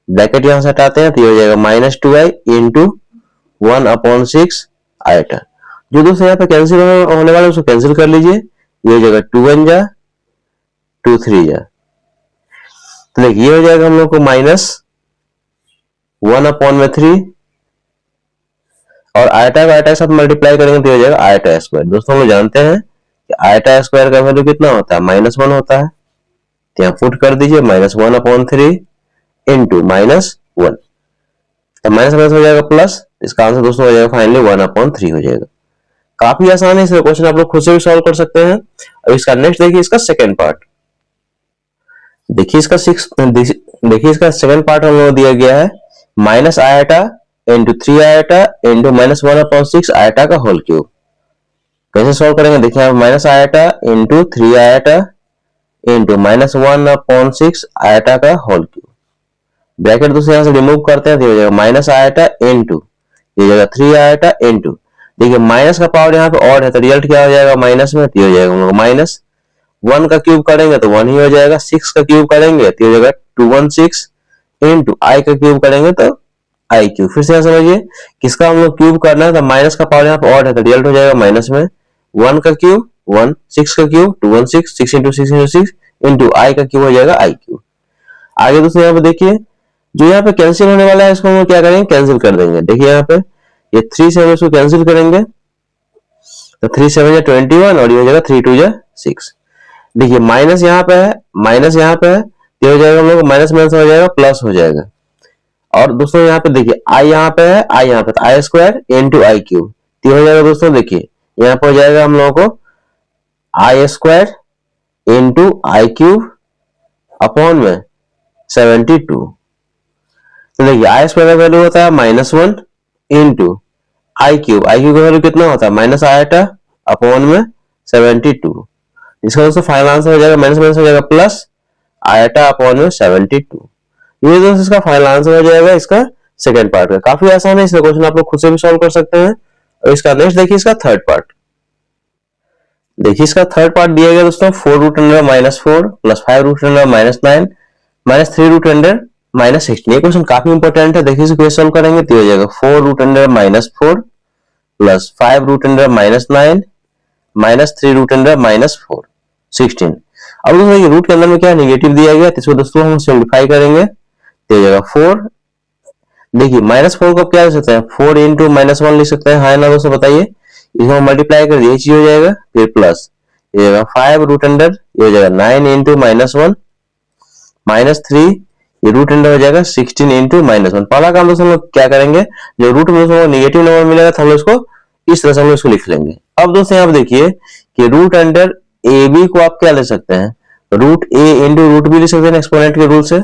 ब्रैकेट यहां से हटाते हैं तो ये हो जाएगा -2i इंटू 1/6 आयटा। जो दोस्तों यहाँ पे कैंसिल होने वाला है उसको कैंसिल कर लीजिए, ये हो जाएगा 2 1 जा 2 3 जा। तो देखिए ये हो जाएगा हम लोग को -1/3, और आयटा को आयटा के साथ मल्टीप्लाई करेंगे तो हो जाएगा आयटा स्क्वायर। दोस्तों हम लोग जानते हैं कि आयटा स्क्वायर का वैल्यू कितना होता है, -1 होता है। तो यहाँ पुट कर दीजिए -1/3 इंटू -1, तो माइनस माइनस हो जाएगा प्लस, इसका आंसर दोस्तों हो जाएगा फाइनली 1/3 हो जाएगा। काफी आसान है, इस क्वेश्चन आप लोग खुद से भी सॉल्व कर सकते हैं। अब इसका नेक्स्ट देखिए, इसका सेकंड पार्ट देखिए, इसका सेकंड पार्ट हम लोग दिया गया है minus eta into 3 eta into -1/6 eta का होल क्यूब। कैसे सॉल्व करेंगे, देखिए आप minus eta into 3 eta into -1/6 eta का होल क्यूब, ब्रैकेट दूसरे यहां से रिमूव करते हैं तो हो जाएगा माइनस आयटा इंटू, ये जाएगा 3 आयटा इंटू, देखिए माइनस का पावर यहाँ पे ऑड है तो रिजल्ट क्या हो जाएगा माइनस में, तो हो जाएगा हम लोग माइनस 1 का क्यूब करेंगे तो 1 ही हो जाएगा, 6 का क्यूब करेंगे तो हो जाएगा 216 इंटू आई का क्यूब करेंगे तो आई क्यूब। फिर से यहाँ समझिए, किसका हम लोग क्यूब करना है तो माइनस का पावर यहाँ पे ऑड है तो रिजल्ट हो जाएगा माइनस में 1 का क्यूब 1, 6 का क्यूब 216, 6 इंटू 6 इंटू 6 इंटू आई का क्यूब हो जाएगा आई क्यूब। आगे दोस्तों यहाँ पे देखिए, जो यहाँ पे कैंसिल होने वाला है इसको हम क्या करेंगे, कैंसिल कर देंगे। देखिए यहाँ पे ये 3 से हम इसको कैंसिल करेंगे तो 3 7 जा 21 और ये हो जाएगा 3 2 जा 6। देखिए माइनस यहाँ पे है, माइनस यहाँ पे है, ये हो जाएगा हम लोग माइनस माइनस हो जाएगा प्लस हो जाएगा। और दोस्तों यहाँ पे देखिए आई यहाँ पे है, आई यहाँ पे तो आई स्क्वायर इंटू आई क्यूब, तो हो जाएगा दोस्तों देखिए यहाँ पे हो जाएगा हम लोगों को आई स्क्वायर इंटू आई क्यूब अपॉन में 72। तो देखिए आई स्क्वायर का वैल्यू होता है -1 इंटू आई क्यूब का वैल्यू कितना होता है माइनस आयटा अपॉन में 72। इसका दोस्तों फाइनल आंसर हो जाएगा माइनस माइनस हो जाएगा प्लस आयटा अपॉन में 72। ये दोस्तों इसका फाइनल आंसर हो जाएगा इसका सेकंड पार्ट का। काफी आसान है, इसका क्वेश्चन आप लोग खुद से भी सॉल्व कर सकते हैं। और इसका नेक्स्ट देखिए, इसका थर्ड पार्ट देखिए, इसका थर्ड पार्ट दिया गया दोस्तों 4 root under -4 plus 5 root under -9 minus 3 root under -16। ये क्वेश्चन काफी इंपॉर्टेंट है, देखिए इसे सॉल्व करेंगे तो हो जाएगा 4 root under -4 plus 5 root under -9 minus 3 root under -4 16। अब दोस्तों ये रूट के अंदर में क्या नेगेटिव दिया गया, तो इसको दोस्तों हम सिंप्लीफाई करेंगे तो हो जाएगा 4। देखिए -4 को क्या लिख सकते हैं, 4 इंटू -1 लिख सकते हैं, हाँ ना दोस्तों बताइए। इसको मल्टीप्लाई कर दिए, चीज हो जाएगा, फिर प्लस ये हो जाएगा 5 रूट अंडर, ये हो जाएगा 9 इंटू -1 -3, ये रूट अंडर हो जाएगा 16 इंटू -1। पहला काम दोस्तों हम लोग क्या करेंगे, जो रूट में दोस्तों नेगेटिव नंबर मिलेगा तो हम लोग इसको इस तरह से हम लोग इसको लिख लेंगे। अब दोस्तों यहाँ पे देखिए कि रूट अंडर ए बी को आप क्या ले सकते हैं, root A into root B लिख सकते हैं एक्सपोनेंट के रूल से।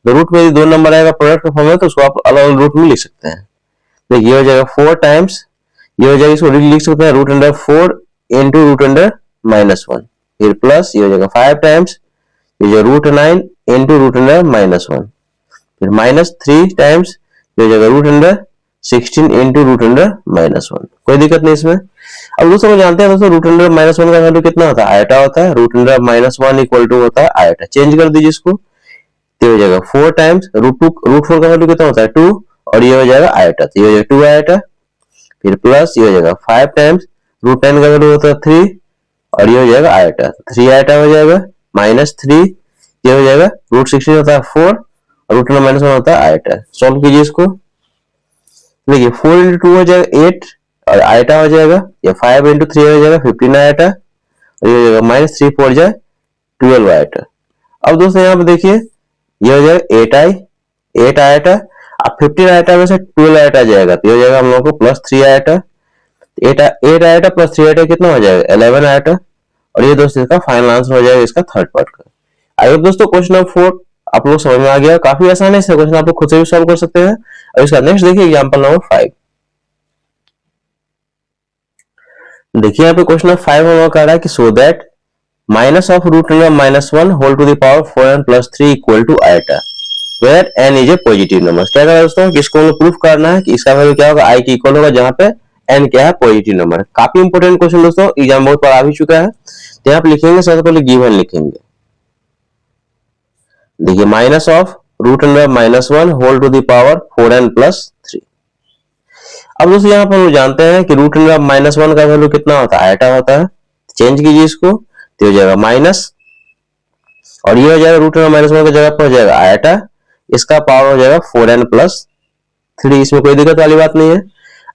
तो रूट में यदि 2 नंबर आएगा प्रोडक्ट का फॉर्म में तो उसको आप अलग अलग रूट में लिख सकते हैं। तो ये हो जाएगा 4 टाइम्स, ये हो जाएगा, इसको लिख सकते हैं root under 4 into root under -1, फिर प्लस ये हो जाएगा 5 टाइम्स, ये जो रूट 9 इंटू रूट अंडर -1, फिर -3 टाइम्स, ये हो जाएगा root under 16 into root under -1। कोई दिक्कत नहीं इसमें। अब दोस्तों हम जानते हैं दोस्तों रूट अंडर -1 का वैल्यू कितना होता है, आयटा होता है। रूट अंडर -1 इक्वल टू होता है आयटा, चेंज कर दीजिए इसको तो हो जाएगा 4 टाइम्स रूट 4 का वैल्यू कितना होता है 2, और ये हो जाएगा आयटा, तो ये हो जाएगा 2 आयटा, फिर प्लस ये हो जाएगा 5 टाइम्स रूट 10 का वैल्यू होता है 3, और ये हो जाएगा आयटा, 3 आयटा हो जाएगा, -3 ये हो जाएगा, रूट 16 होता है 4 और रूट -1 होता है आयटा। सॉल्व कीजिए इसको, देखिए 4 इंटू 2 हो जाएगा 8 और आयटा हो जाएगा, ये 5 इंटू 3 हो जाएगा 15 आयटा, और ये हो जाएगा माइनस 3 4 जाए 12 आयटा। अब दोस्तों यहाँ पे देखिए ये हो जाएगा 8 आयटा, अब 15 आयटा में से 12 आयटा जाएगा तो ये हो जाएगा हम लोगों को plus 3 eta, 8 eta plus 3 eta कितना हो जाएगा 11 आयटा, और ये दोस्तों इसका फाइनल आंसर हो जाएगा इसका थर्ड पार्ट का। आई होप दोस्तों क्वेश्चन नंबर 4 आप लोग समझ में आ गया, काफी आसान है, इसका क्वेश्चन आप लोग खुद से भी सॉल्व कर सकते हैं। और इसका नेक्स्ट देखिए एग्जांपल नंबर 5। देखिए यहाँ पे क्वेश्चन नंबर 5 में कह रहा है कि so that minus of root under -1 whole to the power 4n plus 3 equal to iota where n is a positive number. क्या कह दोस्तों कि इसको हमें प्रूफ करना है कि इसका वैल्यू क्या होगा i के इक्वल होगा जहां पे n क्या है पॉजिटिव नंबर है। काफी इंपोर्टेंट क्वेश्चन दोस्तों, एग्जाम बहुत बार आ भी चुका है। तो यहाँ पे लिखेंगे सबसे पहले गिवन लिखेंगे, देखिए minus of root under -1 whole to the power 4n plus 3। अब दोस्तों यहाँ पर हम जानते हैं कि रूट अंडर -1 का वैल्यू कितना होता है आयटा होता है, चेंज कीजिए इसको तो हो जाएगा माइनस, और ये हो जाएगा रूट अंडर -1 की जगह पर हो जाएगा आयटा, इसका पावर हो जाएगा 4n प्लस 3, इसमें कोई दिक्कत वाली बात नहीं है।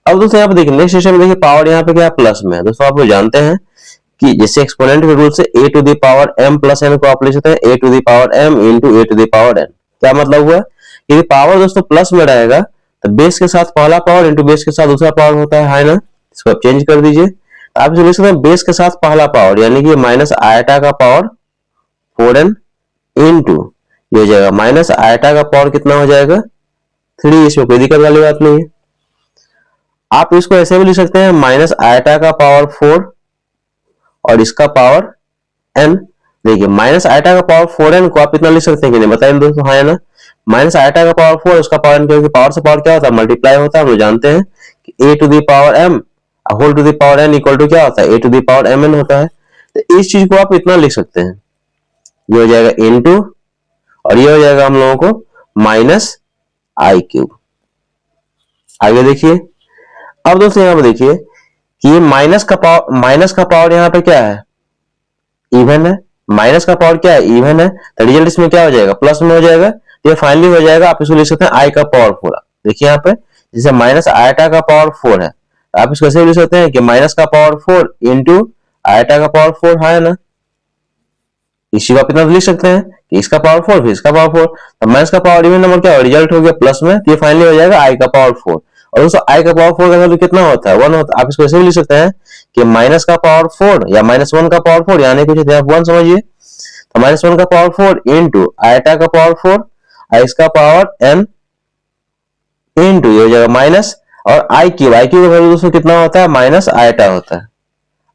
अब दोस्तों यहाँ पे देखिए नेक्स्ट स्टेशन में देखिए पावर यहाँ पे क्या प्लस में है। दोस्तों आप लोग जानते हैं कि जैसे एक्सपोनेंट के रूल से a to the power m plus n को आप लिख सकते हैं a to the power m into a to the power n। क्या मतलब हुआ, यदि पावर दोस्तों प्लस में रहेगा तो बेस के साथ पहला पावर इंटू बेस के साथ दूसरा पावर होता है ना, इसको आप चेंज कर दीजिए। आप इसे लिख सकते हैं बेस के साथ पहला पावर यानी कि माइनस आयटा का पावर 4n इंटू ये हो जाएगा माइनस आयटा का पावर कितना हो जाएगा 3, इसमें कोई दिक्कत वाली बात नहीं है। आप इसको ऐसे भी लिख सकते हैं माइनस आयटा का पावर 4 और इसका पावर n। देखिए माइनस आयटा का पावर 4n को आप इतना लिख सकते हैं कि नहीं बताइए दोस्तों, हाँ है ना, माइनस आयटा का पावर 4 उसका पावर n, क्योंकि पावर से पावर क्या होता है मल्टीप्लाई होता है। हम लोग जानते हैं कि a to the power m whole to the power n equal to क्या होता है a to the power mn होता है। तो इस चीज को आप इतना लिख सकते हैं, ये हो जाएगा इनटू और ये हो जाएगा हम लोगों को माइनस आई क्यूब। आगे देखिए, अब दोस्तों यहाँ पे देखिए कि ये माइनस का पावर यहाँ पे क्या है इवन है, माइनस का पावर क्या है इवन है, तो रिजल्ट इसमें क्या हो जाएगा प्लस में हो जाएगा। तो ये फाइनली हो जाएगा, आप इसको लिख सकते हैं आई का पावर 4। देखिए यहाँ पे जैसे माइनस आयटा का पावर 4 है, आप इसको ऐसे लिख सकते हैं कि माइनस का पावर 4 इंटू आयटा का पावर 4 है ना, इसी को आप इतना लिख सकते हैं कि इसका पावर 4 फिर इसका पावर 4, तो माइनस का पावर इवन नंबर क्या हो रिजल्ट हो गया प्लस में, तो ये फाइनली हो जाएगा आई का पावर 4। और दोस्तों आई का पावर 4 का वैल्यू कितना होता है 1 होता है। आप इसको ऐसे भी लिख सकते हैं कि माइनस का पावर 4 या -1 का पावर 4 यानी कुछ आप 1 समझिए, तो -1 का पावर 4 इंटू आयटा का पावर 4 और इसका पावर n इंटू ये हो जाएगा माइनस और आई क्यूब का वैल्यू दोस्तों कितना होता है माइनस आयटा होता है,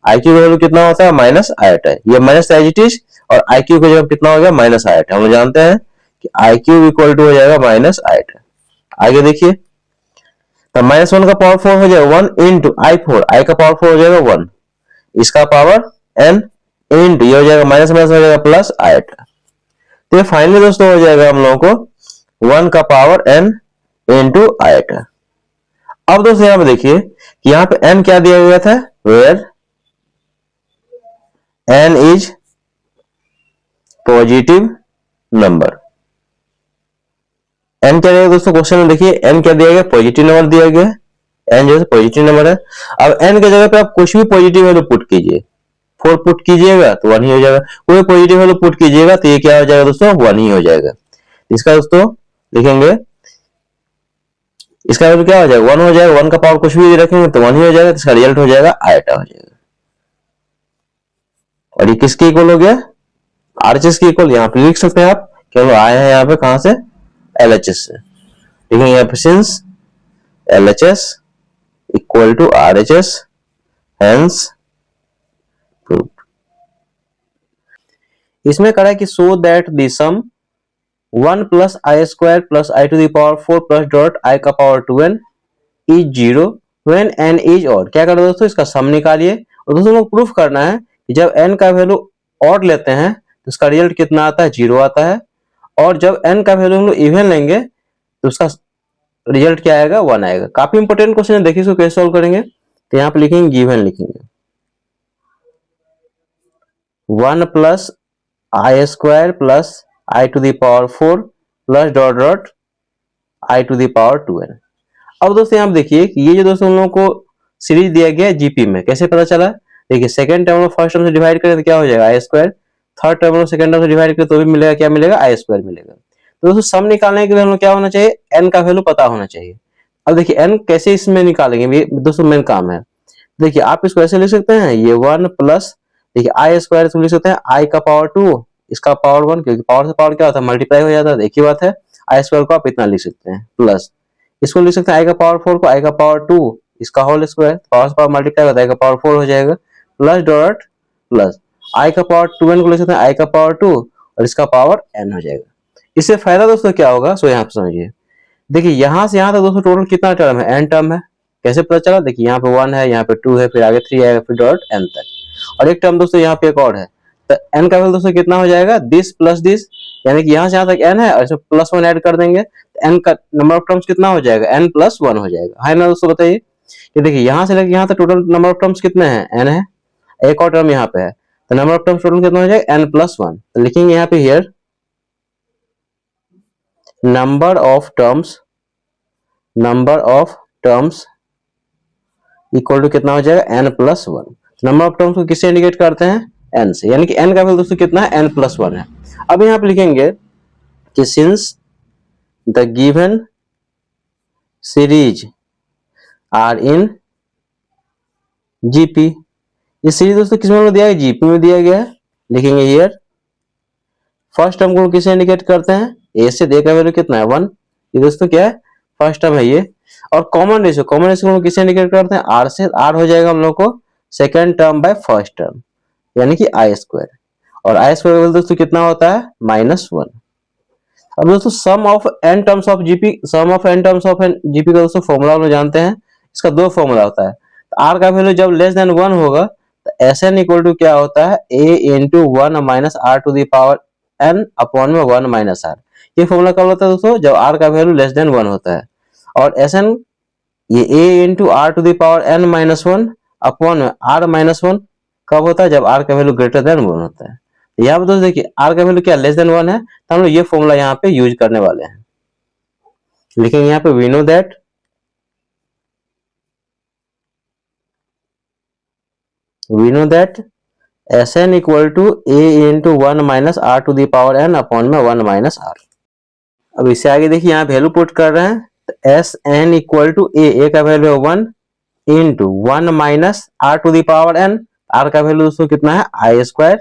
आई क्यूब का वैल्यू कितना होता है माइनस आयटा, ये माइनस एज इट इज और आई क्यूब का जगह कितना हो गया माइनस आयटा। हम जानते हैं कि आई क्यूब इक्वल टू हो जाएगा माइनस आयटा। आगे देखिए तो -1 का पावर 4 हो जाएगा 1 इंटू i4, आई का पावर 4 हो जाएगा 1, इसका पावर n इंटू ये हो जाएगा माइनस माइनस हो जाएगा प्लस आयटा। तो ये फाइनली दोस्तों हो जाएगा हम लोगों को 1 का पावर n इंटू आयटा। अब दोस्तों यहाँ पे देखिए कि यहाँ पे n क्या दिया गया था, where n is positive number. n क्या दिया दोस्तों क्वेश्चन में, देखिए n क्या दिया गया पॉजिटिव नंबर दिया गया, n जो है पॉजिटिव नंबर है। अब n की जगह पे आप कुछ भी पॉजिटिव वैल्यू पुट कीजिए, 4 पुट कीजिएगा तो 1 ही हो जाएगा, कोई पॉजिटिव वैल्यू पुट कीजिएगा तो ये क्या हो जाएगा दोस्तों 1 ही हो जाएगा। इसका दोस्तों लिखेंगे इसका वैल्यू क्या हो जाएगा 1 हो जाएगा, 1 का पावर कुछ भी रखेंगे तो 1 ही हो जाएगा, तो इसका रिजल्ट हो जाएगा आयटा हो जाएगा। और ये किसके इक्वल हो गया आरएचएस के इक्वल, यहाँ पे लिख सकते हैं आप क्यों आए हैं यहाँ पे कहां से एलएचएस से, लिखेंगे यहाँ पे since LHS equal to RHS hence proved. इसमें करा है कि so that the sum 1 plus I square plus I to the power 4 plus dot i का power 2n is 0 when n is odd. क्या करें दोस्तों इसका सम निकालिए, और दोस्तों को प्रूफ करना है कि जब n का वैल्यू ऑड लेते हैं तो उसका रिजल्ट कितना आता है 0 आता है, और जब n का वैल्यू हम लोग इवन लेंगे तो उसका रिजल्ट क्या आएगा 1 आएगा। काफी इंपोर्टेंट क्वेश्चन है, देखिए इसको कैसे सॉल्व करेंगे। तो यहाँ पे लिखेंगे गिवन लिखेंगे 1 plus I square plus I to the power 4 plus dot dot I to the power 2n। अब दोस्तों यहाँ पे देखिए कि ये जो दोस्तों हम लोगों को सीरीज दिया गया है जीपी में, कैसे पता चला? देखिए सेकंड टर्म को फर्स्ट टर्म से डिवाइड करें तो क्या हो जाएगा, आई स्क्वायर। थर्ड टर्म को सेकंड टर्म से डिवाइड करें तो भी मिलेगा, क्या मिलेगा, आई स्क्वायर मिलेगा। तो दोस्तों सम निकालने के लिए हमें क्या होना चाहिए, एन का वैल्यू पता होना चाहिए। अब देखिए एन कैसे इसमें निकालेंगे, ये दोस्तों मेन काम है। देखिए आप इसको ऐसे लिख सकते हैं, ये 1 प्लस, देखिए आई स्क्वायर तो लिख सकते हैं आई का पावर 2, इसका पावर 1, क्योंकि पावर से पावर क्या होता है, मल्टीप्लाई हो जाता है, एक ही बात है। आई स्क्वायर को आप इतना लिख सकते हैं, प्लस इसको लिख सकते हैं आई का पावर 4 को आई का पावर 2, इसका होल स्क्वायर, पावर से पावर मल्टीप्लाई होता है, आई का पावर 4 हो जाएगा, प्लस डॉट प्लस आई का पावर 2n को लिख सकते हैं आई का पावर 2 और इसका पावर n हो जाएगा। इससे फायदा दोस्तों क्या होगा, सो यहाँ पे समझिए। देखिए यहां से यहां तक दोस्तों टोटल कितना टर्म है, n टर्म है। कैसे पता चला, देखिए यहाँ पे 1 है, यहाँ पे 2 है, फिर आगे 3 आएगा, फिर डॉट n तक। और एक टर्म दोस्तों यहाँ पे एक और है, तो n का वैल्यू दोस्तों कितना हो जाएगा, दिस प्लस दिस, यानी कि यहाँ से यहाँ तक n है और इसमें प्लस 1 ऐड कर देंगे, तो n का नंबर ऑफ टर्म्स कितना हो जाएगा, n प्लस 1 हो जाएगा, है ना दोस्तों। बताइए ये देखिए यहाँ से लेकर यहाँ तक टोटल नंबर ऑफ टर्म्स कितने हैं, n है, एक और टर्म यहाँ पे है, तो नंबर ऑफ टर्म्स टोटल कितना हो जाएगा, n प्लस 1। तो लिखेंगे यहाँ पे here number of terms equal to कितना हो जाएगा, n plus 1। Number of terms को किससे इंडिकेट करते हैं, n से, यानी कि n का वैल्यू दोस्तों कितना है, n प्लस 1 है। अब यहाँ पे लिखेंगे कि since the given series are in GP, ये सीरीज दोस्तों किस में दिया है, जीपी में दिया गया है। लिखेंगे हियर फर्स्ट टर्म को किसे इंडिकेट करते हैं, ए से, दे का वैल्यू कितना है 1, ये दोस्तों क्या है, फर्स्ट टर्म है ये। और कॉमन रेशियो को किसे इंडिकेट करते हैं, आर से, आर हो जाएगा हम लोग को second term by first term, यानी कि आई स्क्वायर। और आई स्क्वायर वैल्यू दोस्तों कितना होता है, -1। अब दोस्तों sum of n terms of GP, sum of n terms of GP का दोस्तों फॉर्मूला हम लोग जानते हैं, इसका दो फॉर्मूला होता है। तो r का वैल्यू जब लेस देन 1 होगा तो Sn इक्वल टू क्या होता है, a into 1 minus r to the power n upon में 1 माइनस r। ये फॉर्मूला कब होता है दोस्तों, जब r का वैल्यू लेस देन 1 होता है। और Sn ये a into r to the power n minus 1 upon में r माइनस 1 कब होता है, जब r का वैल्यू ग्रेटर देन 1 होता है। यहाँ पे दोस्तों देखिए r का वैल्यू क्या लेस देन 1 है, तो हम लोग ये फॉर्मूला यहाँ पे यूज करने वाले हैं। लिखेंगे यहाँ पे we know that Sn equal to a into 1 minus r to the power n upon में 1 माइनस r। अब इससे आगे देखिए यहाँ वैल्यू पुट कर रहे हैं, तो Sn इक्वल टू a का वैल्यू है 1 into 1 minus r to the power n, r का वैल्यू दोस्तों कितना है, आई स्क्वायर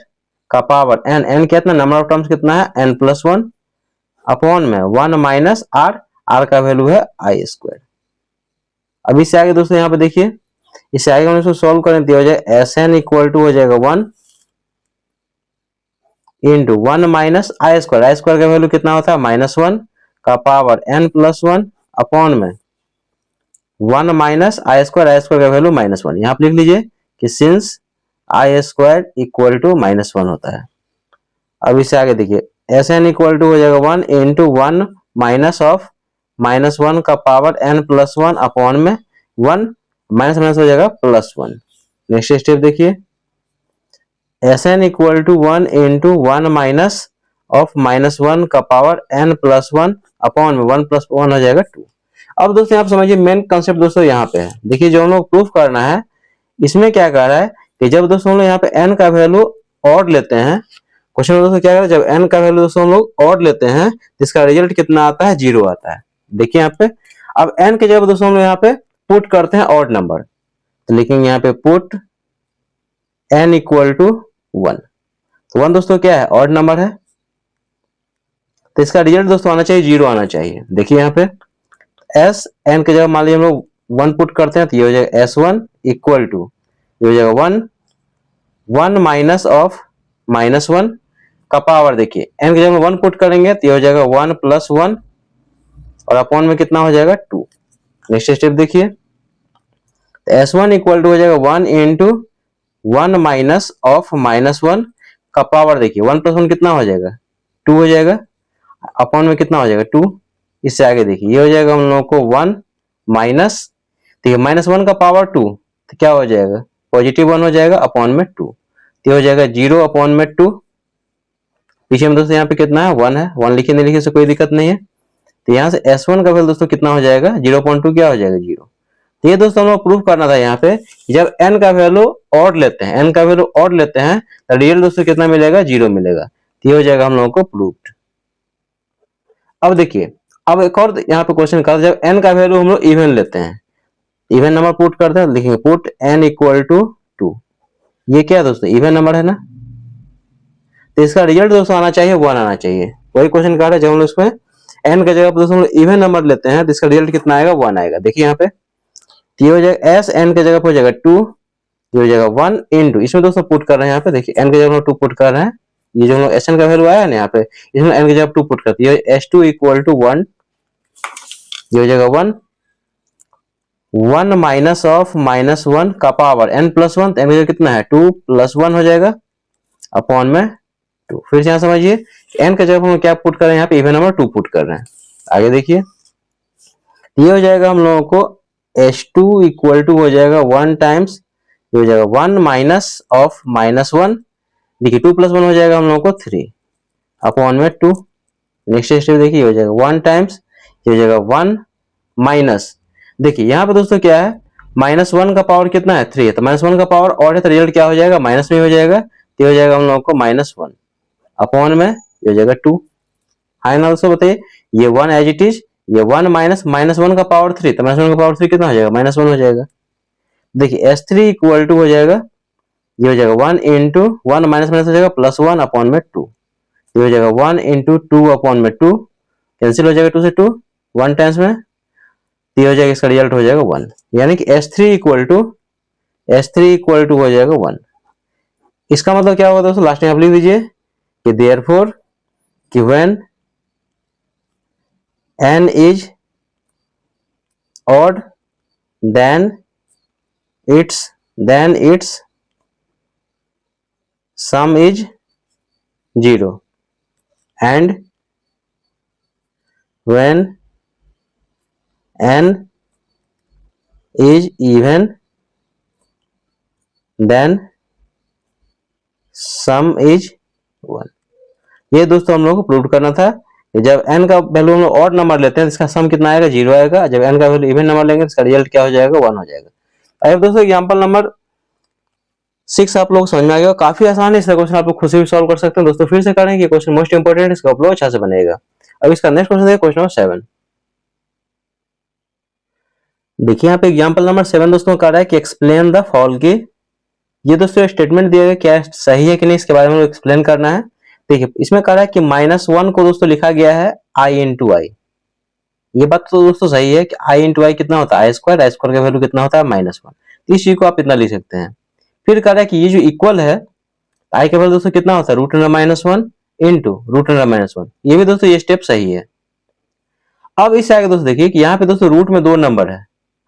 का पावर n, n कितना, नंबर ऑफ टर्म्स कितना है, n प्लस 1 अपॉन में 1 माइनस r, r का वैल्यू है आई स्क्वायर। अब इससे आगे दोस्तों यहाँ पे देखिए, इससे आगे हम इसको सॉल्व करें तो हो जाएगा Sn इक्वल टू हो जाएगा 1 into 1 minus I square, I square का वैल्यू कितना होता है, -1 का पावर n प्लस 1 अपॉन में 1 माइनस आई स्क्वायर का वैल्यू -1। यहाँ पे लिख लीजिए कि since I square equal to -1 होता है। अब इससे आगे देखिए Sn इक्वल टू हो जाएगा 1 इंटू 1 माइनस ऑफ -1 का पावर n प्लस 1 अपॉन में 1 माइनस माइनस हो जाएगा +1। नेक्स्ट स्टेप देखिए Sn equal to 1 into 1 minus of -1 का पावर n प्लस 1 अपॉन में 1 प्लस 1 हो जाएगा 2। अब दोस्तों आप समझिए मेन कंसेप्ट दोस्तों यहाँ पे है। देखिए जो हम लोग प्रूफ करना है, इसमें क्या कह रहा है कि जब दोस्तों हम लोग यहाँ पे n का वैल्यू ऑड लेते हैं, क्वेश्चन में दोस्तों क्या करें, जब n का वैल्यू दोस्तों हम लोग ऑड लेते हैं तो इसका रिजल्ट कितना आता है, 0 आता है। देखिए यहाँ पे अब n के जगह दोस्तों हम लोग यहाँ पे पुट करते हैं ऑड नंबर, तो लिखेंगे यहाँ पे पुट n इक्वल टू 1। तो 1 दोस्तों क्या है, ऑड नंबर है, तो इसका रिजल्ट दोस्तों आना चाहिए 0 आना चाहिए। देखिए यहाँ पे s n के जगह मान लीजिए हम लोग 1 पुट करते हैं तो ये हो जाएगा s1 इक्वल टू, ये हो जाएगा 1 माइनस ऑफ -1 का पावर, देखिए n के जगह 1 पुट करेंगे तो ये हो जाएगा 1 प्लस 1 और अपॉन में कितना हो जाएगा 2। नेक्स्ट स्टेप देखिए S1 इक्वल टू हो जाएगा 1 इंटू 1 माइनस ऑफ -1 का पावर, देखिए 1 प्लस 1 कितना हो जाएगा 2 हो जाएगा, अपॉन में कितना हो जाएगा 2। इससे आगे देखिए ये हो जाएगा हम लोग को 1 माइनस, ठीक है, -1 का पावर 2 तो क्या हो जाएगा, +1 हो जाएगा अपॉन में 2, तो हो जाएगा 0 अपॉन में 2। पीछे में दोस्तों यहाँ पे कितना है 1 है, 1 लिखे नहीं लिखे से कोई दिक्कत नहीं है। तो यहाँ से S1 का वैल्यू दोस्तों कितना हो जाएगा, 0.2 क्या हो जाएगा 0। तो ये दोस्तों हम लोग प्रूव करना था यहाँ पे, जब n का वैल्यू ऑड लेते हैं, n का वैल्यू ऑड लेते हैं तो रियल दोस्तों कितना मिलेगा, 0 मिलेगा। तो ये हो जाएगा हम लोगों को प्रूव्ड। अब देखिए, अब एक और यहाँ पे क्वेश्चन कर, जब n का वैल्यू हम लोग इवन लेते हैं, इवन नंबर पुट करते हैं, लिखेंगे पुट n इक्वल टू 2। ये क्या है दोस्तों, इवन नंबर है ना, तो इसका रिजल्ट दोस्तों आना चाहिए 1 आना चाहिए। वही क्वेश्चन कर रहा है, जब हम लोग इसमें n का जगह पर दोस्तों हम लोग इवन नंबर लेते हैं तो इसका रिजल्ट कितना आएगा, 1 आएगा। देखिए यहाँ पे, तो ये हो जाएगा s n के जगह पर हो जाएगा 2, ये हो जाएगा 1 इंटू, इसमें दोस्तों पुट कर रहे हैं यहाँ पे, देखिए n के जगह पर 2 पुट कर रहे हैं, ये जो हम लोग sn का वैल्यू आया ना यहाँ पे, इसमें n की जगह 2 पुट करते हैं, ये s2 इक्वल टू 1, ये हो जाएगा 1, 1 माइनस ऑफ -1 का पावर n प्लस 1, n की जगह कितना है 2 प्लस 1 हो जाएगा अपॉन में 2। फिर से यहाँ समझिए, n के जगह पर हम क्या पुट कर रहे हैं, यहाँ पे इवन नंबर 2 पुट कर रहे हैं। आगे देखिए, ये हो जाएगा हम लोगों को s2 इक्वल टू हो जाएगा 1 टाइम्स, ये हो जाएगा 1 माइनस ऑफ -1, देखिए 2 प्लस 1 हो जाएगा हम लोगों को 3 अपॉन में 2। नेक्स्ट स्टेप देखिए, हो जाएगा 1 टाइम्स, ये हो जाएगा 1 माइनस, देखिए यहाँ पे दोस्तों क्या है, -1 का पावर कितना है 3 है, तो -1 का पावर और है तो रिजल्ट क्या हो जाएगा, माइनस में हो जाएगा, तो हो जाएगा हम लोगों को -1 अपॉन में ये हो जाएगा 2। हाँ ना दोस्तों बताइए, ये 1 एज इट इज, ये 1 माइनस -1 का पावर 3, तो -1 का पावर 3 कितना हो जाएगा, -1 हो जाएगा। देखिए s3 इक्वल टू हो जाएगा, ये हो जाएगा 1 इंटू 1 माइनस माइनस हो जाएगा +1 अपॉन में 2, ये हो जाएगा 1 इंटू 2 अपॉन में 2, कैंसिल हो जाएगा 2 से 2, 1 टाइम्स में, तो ये हो जाएगा, इसका रिजल्ट हो जाएगा 1, यानी कि s3 इक्वल टू हो जाएगा 1। इसका मतलब क्या होगा दोस्तों, लास्ट में आप लिख दीजिए कि देयरफॉर कि when n is odd then its sum is 0, and when n is even then sum is 1। ये दोस्तों हम लोग को प्रूव करना था कि जब n का वैल्यू हम लोग ऑड नंबर लेते हैं इसका सम कितना आएगा, 0 आएगा, जब n का वैल्यू इवन नंबर लेंगे इसका रिजल्ट क्या हो जाएगा, 1 हो जाएगा। अब दोस्तों एग्जांपल नंबर 6 आप लोग समझ में आ गया, काफी आसान है, इसका क्वेश्चन आप लोग खुद से भी सॉल्व कर सकते हैं। दोस्तों फिर से करें कि क्वेश्चन मोस्ट इंपोर्टेंट है, इसका आप लोग अच्छा से बनेगा। अब इसका नेक्स्ट क्वेश्चन है क्वेश्चन नंबर 7। देखिए यहाँ पे एग्जांपल नंबर 7 दोस्तों कह रहा है कि एक्सप्लेन द फॉल की, ये दोस्तों स्टेटमेंट दिया गया क्या सही है कि नहीं इसके बारे में एक्सप्लेन करना है। देखिए इसमें कह रहा है कि -1 को दोस्तों लिखा गया है i इंटू आई, ये बात तो दोस्तों सही है कि i इंटू आई कितना होता है आई स्क्वायर का वैल्यू कितना होता है -1, तो इस चीज को आप इतना लिख सकते हैं। फिर कह रहा है कि ये जो इक्वल है i का वैल्यू दोस्तों कितना होता है √1 इंटू √1, ये भी दोस्तों ये स्टेप सही है। अब इससे आगे दोस्तों देखिए कि यहाँ पे दोस्तों रूट में 2 नंबर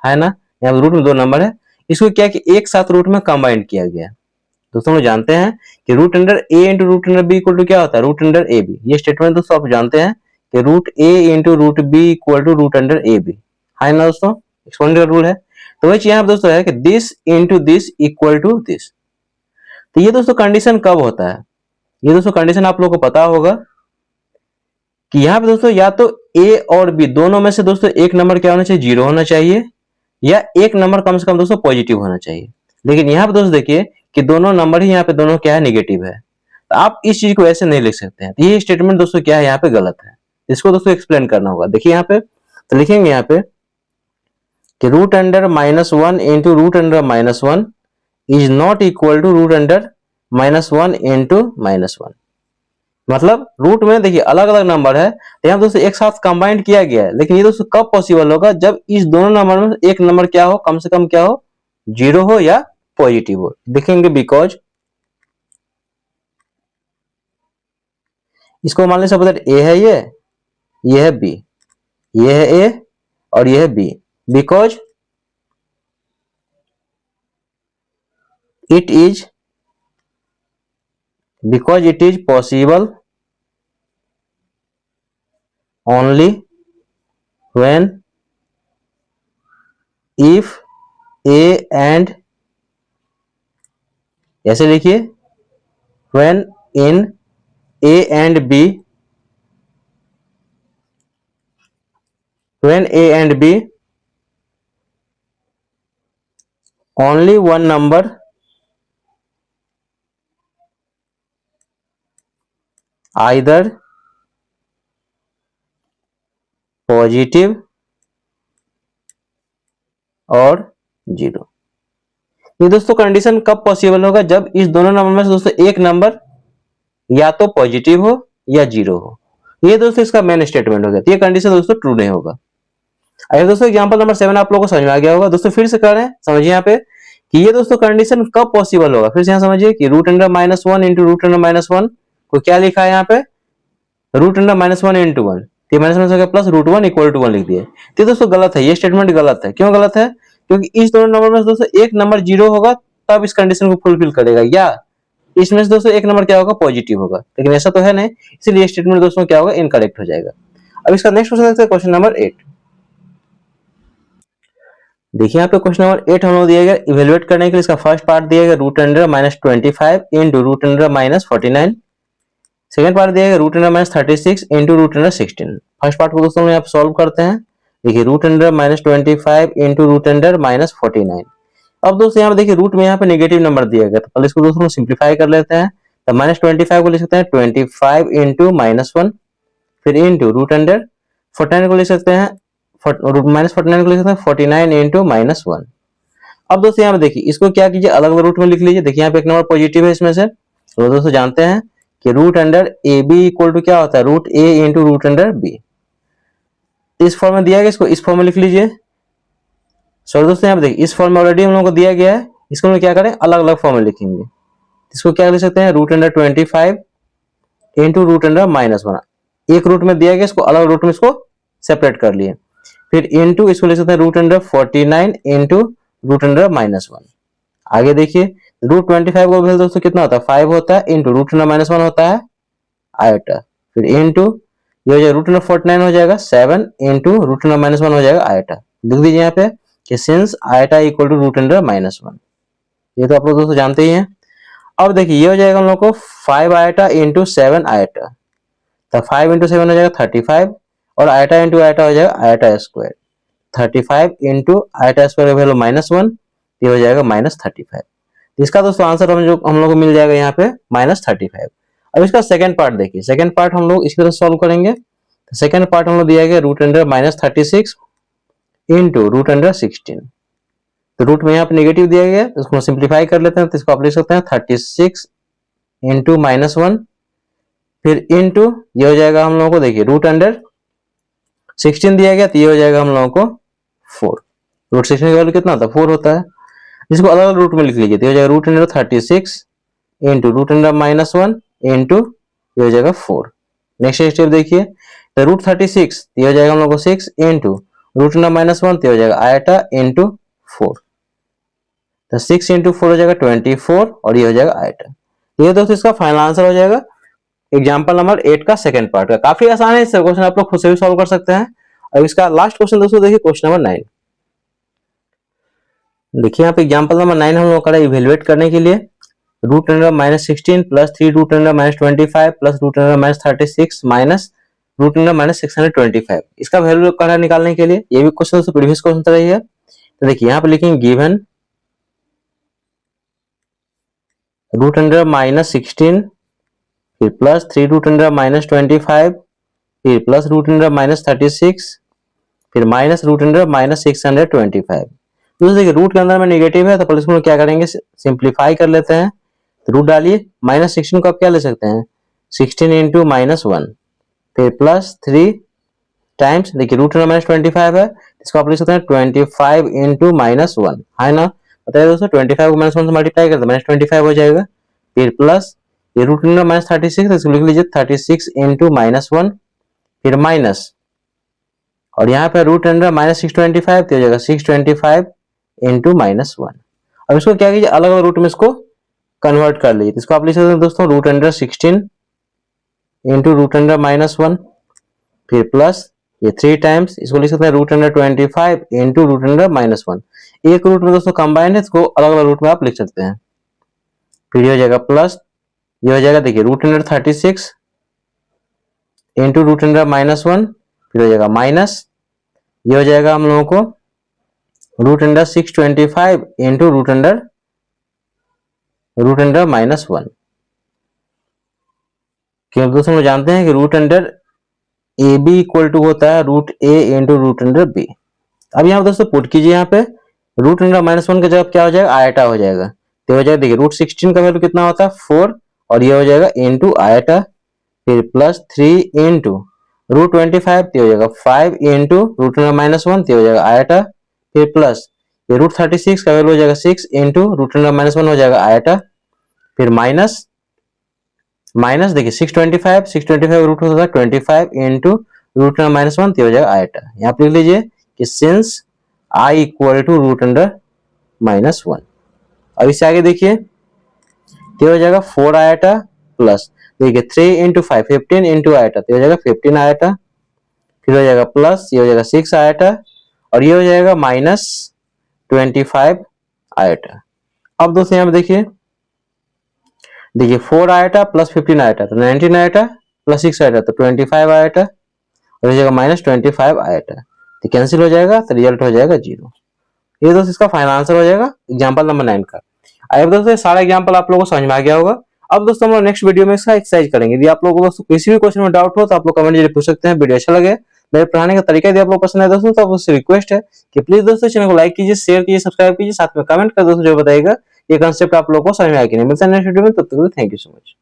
है ना, यहाँ पे रूट में 2 नंबर है, इसको क्या कि एक साथ रूट में कंबाइन किया गया। दोस्तों लोग जानते हैं कि root under A into root under B equal to क्या होता है, रूट अंडर ए बी। ये स्टेटमेंट दोस्तों आप जानते हैं कि root A into root B equal to root under A B, है ना दोस्तों, एक्सपोनेंशियल रूल है। तो वही चीज यहाँ दोस्तों है कि this into this equal to this. तो ये दोस्तों कंडीशन कब होता है, ये दोस्तों कंडीशन आप लोग को पता होगा कि यहाँ पे दोस्तों या तो ए और बी दोनों में से दोस्तों एक नंबर क्या होना चाहिए, 0 होना चाहिए, या एक नंबर कम से कम दोस्तों पॉजिटिव होना चाहिए। लेकिन यहाँ पे दोस्तों देखिए कि दोनों नंबर ही यहाँ पे दोनों क्या है, निगेटिव है, तो आप इस चीज को ऐसे नहीं लिख सकते हैं। तो ये स्टेटमेंट दोस्तों क्या है, यहाँ पे गलत है, इसको दोस्तों एक्सप्लेन करना होगा। देखिए यहाँ पे तो लिखेंगे यहाँ पे कि root under -1 into root under -1 is not equal to root under -1 into -1। मतलब रूट में देखिए अलग अलग नंबर है, तो यहाँ दोस्तों एक साथ कंबाइंड किया गया है, लेकिन ये दोस्तों कब पॉसिबल होगा, जब इस दोनों नंबर में एक नंबर क्या हो, कम से कम क्या हो, 0 हो या पॉजिटिव हो। देखेंगे बिकॉज इसको मान लीजिए सपोज ए है, ये है बी, ये है ए और ये है B, because it is possible only when if A and, ऐसे लिखिए, when in A and B, when A and B only one number either positive और जीरो। ये दोस्तों कंडीशन कब पॉसिबल होगा, जब इस दोनों नंबर में से दोस्तों एक नंबर या तो पॉजिटिव हो या जीरो हो। ये दोस्तों इसका मेन स्टेटमेंट हो गया, ये कंडीशन दोस्तों ट्रू नहीं होगा। अगर दोस्तों एग्जांपल नंबर 7 आप लोगों को समझ में आ गया होगा। दोस्तों फिर से कर रहे हैं, समझिए यहाँ पे कि ये दोस्तों कंडीशन कब पॉसिबल होगा। फिर से यहाँ समझिए कि root under minus one into root under minus one को क्या लिखा है यहाँ पे, root under minus one into one, minus one से plus root one equal to one लिख दिए। तो दोस्तों गलत है, ये स्टेटमेंट गलत है। क्यों गलत है, क्योंकि इस दोनों नंबर में दोस्तों एक नंबर जीरो होगा तब इस कंडीशन को फुलफिल करेगा, या इसमें से दोस्तों एक नंबर क्या होगा, पॉजिटिव होगा, लेकिन ऐसा तो है नहीं, इसलिए स्टेटमेंट दोस्तों क्या होगा, इनकरेक्ट हो जाएगा। अब इसका नेक्स्ट क्वेश्चन देखते हैं, क्वेश्चन नंबर 8। देखिए यहाँ पे क्वेश्चन नंबर 8 हम लोग दिया गया, इवेलुएट करने के लिए इसका फर्स्ट पार्ट दिया गया root under minus 25 into root under minus 49। Second part दिया गया root under minus 36 into root under 16। First part को दोस्तों हम यहाँ पे सॉल्व करते हैं। देखिए root under minus 25 into root under minus 49। अब दोस्तों यहाँ पे देखिए रूट में यहाँ पे नेगेटिव नंबर दिया गया, तो पहले इसको दोस्तों सिंप्लीफाई कर लेते हैं। तो माइनस 25 को लिख सकते हैं 25 इंटू माइनस वन, फिर इंटू रूट अंडर 49 को लिख सकते हैं माइनस 49 को लिख सकते हैं 49 इंटू माइनस वन। अब दोस्तों यहाँ पे देखिए इसको क्या कीजिए, अलग अलग रूट में लिख लीजिए। देखिए यहाँ पे एक नंबर पॉजिटिव है इसमें से, तो दोस्तों जानते हैं कि root under A B equal to क्या होता है, root A into root under B. इस फॉर्म में दिया गया, इसको इस फॉर्म में लिख लीजिए। सॉरी दोस्तों यहाँ पे देखिए इस फॉर्म में ऑलरेडी हम लोगों को दिया गया है, इसको हम क्या करें, अलग अलग फॉर्म में लिखेंगे। इसको क्या लिख सकते हैं, root under 25 into root under minus one. एक रूट में दिया गया, इसको अलग रूट में इसको सेपरेट कर लिए। फिर इंटू इसको लिख सकते हैं root under 49 into root under minus one. आगे देखिए रूट 25 को वैल्यू दोस्तों कितना होता है, 5 होता है, into root under minus one होता है आयोटा, फिर इंटू ये हो जाएगा रूट अंडर 49 हो जाएगा 7 into root under minus one हो जाएगा आयोटा। लिख दीजिए यहाँ पे कि since iota equal to root under minus one. ये तो आप लोग दोस्तों जानते ही हैं। अब देखिए ये हो जाएगा हम लोग को 5 आयोटा इंटू 7 आयोटा, तो 5 इंटू 7 हो जाएगा 35, और आयोटा इंटू आयोटा हो जाएगा iota square. 35 into iota square का वैल्यू माइनस वन, ये हो जाएगा माइनस 35। इसका दोस्तों आंसर हम लोग को मिल जाएगा यहाँ पे माइनस 35। अब इसका सेकंड पार्ट देखिए, सेकंड पार्ट हम लोग इसी तरह सॉल्व करेंगे। तो सेकंड पार्ट हम लोग दिया गया root under minus 36 into root under 16। तो रूट में यहाँ पे नेगेटिव दिया गया, तो इसको सिंप्लीफाई कर लेते हैं। तो इसको आप लिख सकते हैं 36 इंटू माइनस वन, फिर इंटू ये हो जाएगा हम लोगों को, देखिए रूट अंडर 16 दिया गया, तो ये हो जाएगा हम लोगों को 4। रूट 16 का वैल्यू कितना होता है, 4 होता है। इसको अलग अलग रूट में लिख लीजिए, तो ये हो जाएगा root under 36 into root under minus one into ये हो जाएगा 4। नेक्स्ट स्टेप देखिए, तो रूट 36 ये हो जाएगा हम लोग को 6 into root under minus one, तो हो जाएगा आयटा इंटू 4। तो 6 इंटू 4 हो जाएगा 24, और ये हो जाएगा आयटा। ये दोस्तों इसका फाइनल आंसर हो जाएगा एग्जाम्पल नंबर 8 का सेकंड पार्ट का। काफी आसान है, इस क्वेश्चन आप लोग खुद से भी सॉल्व कर सकते हैं। अब इसका लास्ट क्वेश्चन दोस्तों देखिए, क्वेश्चन नंबर 9। देखिए यहाँ पे एग्जाम्पल नंबर 9 हम लोग कर रहे हैं इवेल्युएट करने के लिए। Root under minus 16 plus 3 root under minus 25 plus root under minus 36 minus root under minus 625, इसका वैल्यू करना निकालने के लिए। ये भी क्वेश्चन दोस्तों प्रीवियस क्वेश्चन तरह ही है। तो देखिए यहाँ पे लिखेंगे गिवन रूट अंडर माइनस 16, फिर प्लस 3 रूट अंडर माइनस 25, फिर प्लस रूट अंडर माइनस 36, फिर माइनस रूट अंडर माइनस 625। तो देखिए रूट के अंदर में नेगेटिव है, तो पहले इसको क्या करेंगे, सिंप्लीफाई कर लेते हैं। तो रूट डालिए, माइनस 16 को आप क्या ले सकते हैं, 16 इंटू माइनस वन, फिर प्लस 3 टाइम्स, देखिए रूट अंडर माइनस 25 है, इसको आप ले सकते हैं 25 इंटू माइनस वन, है ना। बताइए दोस्तों 25 को माइनस वन से मल्टीप्लाई करते माइनस 25 हो जाएगा, फिर प्लस ये रूट अंडर माइनस 36, इसको लिख लीजिए 36 इंटू माइनस वन, फिर माइनस, और यहाँ पे रूट अंडर माइनस 625, तो हो जाएगा 625 इंटू माइनस वन। अब इसको क्या कीजिए, अलग अलग रूट में इसको कन्वर्ट कर लीजिए। इसको आप लिख सकते हैं दोस्तों root under 16 into root under minus one, फिर प्लस ये 3 टाइम्स, इसको लिख सकते हैं root under 25 into root under minus one. एक रूट में दोस्तों कंबाइंड है, इसको अलग अलग रूट में आप लिख सकते हैं। फिर ये हो जाएगा प्लस, ये हो जाएगा देखिए root under 36 into root under minus one, फिर हो जाएगा माइनस, ये हो जाएगा हम लोगों को root under 625 into root under -1, क्योंकि दोस्तों हम जानते हैं कि root under A B equal to होता है root A into root under B. अब यहाँ दोस्तों पुट कीजिए, यहाँ पे रूट अंडर -1 का जगह क्या हो जाएगा, आयटा हो जाएगा। तो हो जाएगा, देखिए रूट 16 का वैल्यू कितना होता है 4, और ये हो जाएगा इंटू आयटा, फिर प्लस 3 इंटू रूट 25, तो हो जाएगा 5 इंटू रूट अंडर -1, तो हो जाएगा आयटा, फिर प्लस ये रूट 36 का वैल्यू हो जाएगा 6 इंटू रूट अंडर -1 हो जाएगा आयटा, फिर माइनस देखिए 625 रूट होता है 25 इंटू रूट अंडर -1, तो हो जाएगा आयटा। यहाँ पे लिख लीजिए कि since I equal to root under -1। अब इससे आगे देखिए, तो हो जाएगा 4 आयटा प्लस देखिए 3 इंटू 5 15 इंटू आयटा, तो हो जाएगा 15 आयटा, फिर हो जाएगा प्लस ये हो जाएगा 6 आयटा, और ये हो जाएगा -25 आयटा। अब दोस्तों यहाँ पे देखिए 4 आयटा प्लस 15 आयटा तो 19 आयटा, प्लस 6 आयटा तो 25 आयटा, और हो जाएगा -25 आयटा, तो कैंसिल हो जाएगा, तो रिजल्ट हो जाएगा 0। ये दोस्तों इसका फाइनल आंसर हो जाएगा एग्जांपल नंबर 9 का। आई दोस्तों ये सारा एग्जांपल आप लोगों को समझ में आ गया होगा। अब दोस्तों हम लोग नेक्स्ट वीडियो में इसका एक्सरसाइज करेंगे। यदि आप लोगों को किसी भी क्वेश्चन में डाउट हो तो आप लोग कमेंट जरिए पूछ सकते हैं। वीडियो अच्छा लगे, मेरे पढ़ाने का तरीका यदि आप लोग पसंद है दोस्तों, तो आपसे रिक्वेस्ट है कि प्लीज दोस्तों चैनल को लाइक कीजिए, शेयर कीजिए, सब्सक्राइब कीजिए, साथ में कमेंट कर दोस्तों जो बताइएगा ये कंसेप्ट आप लोगों को समझ में आया कि नहीं। मिलते हैं नेक्स्ट वीडियो में, तब तक के लिए थैंक यू सो मच।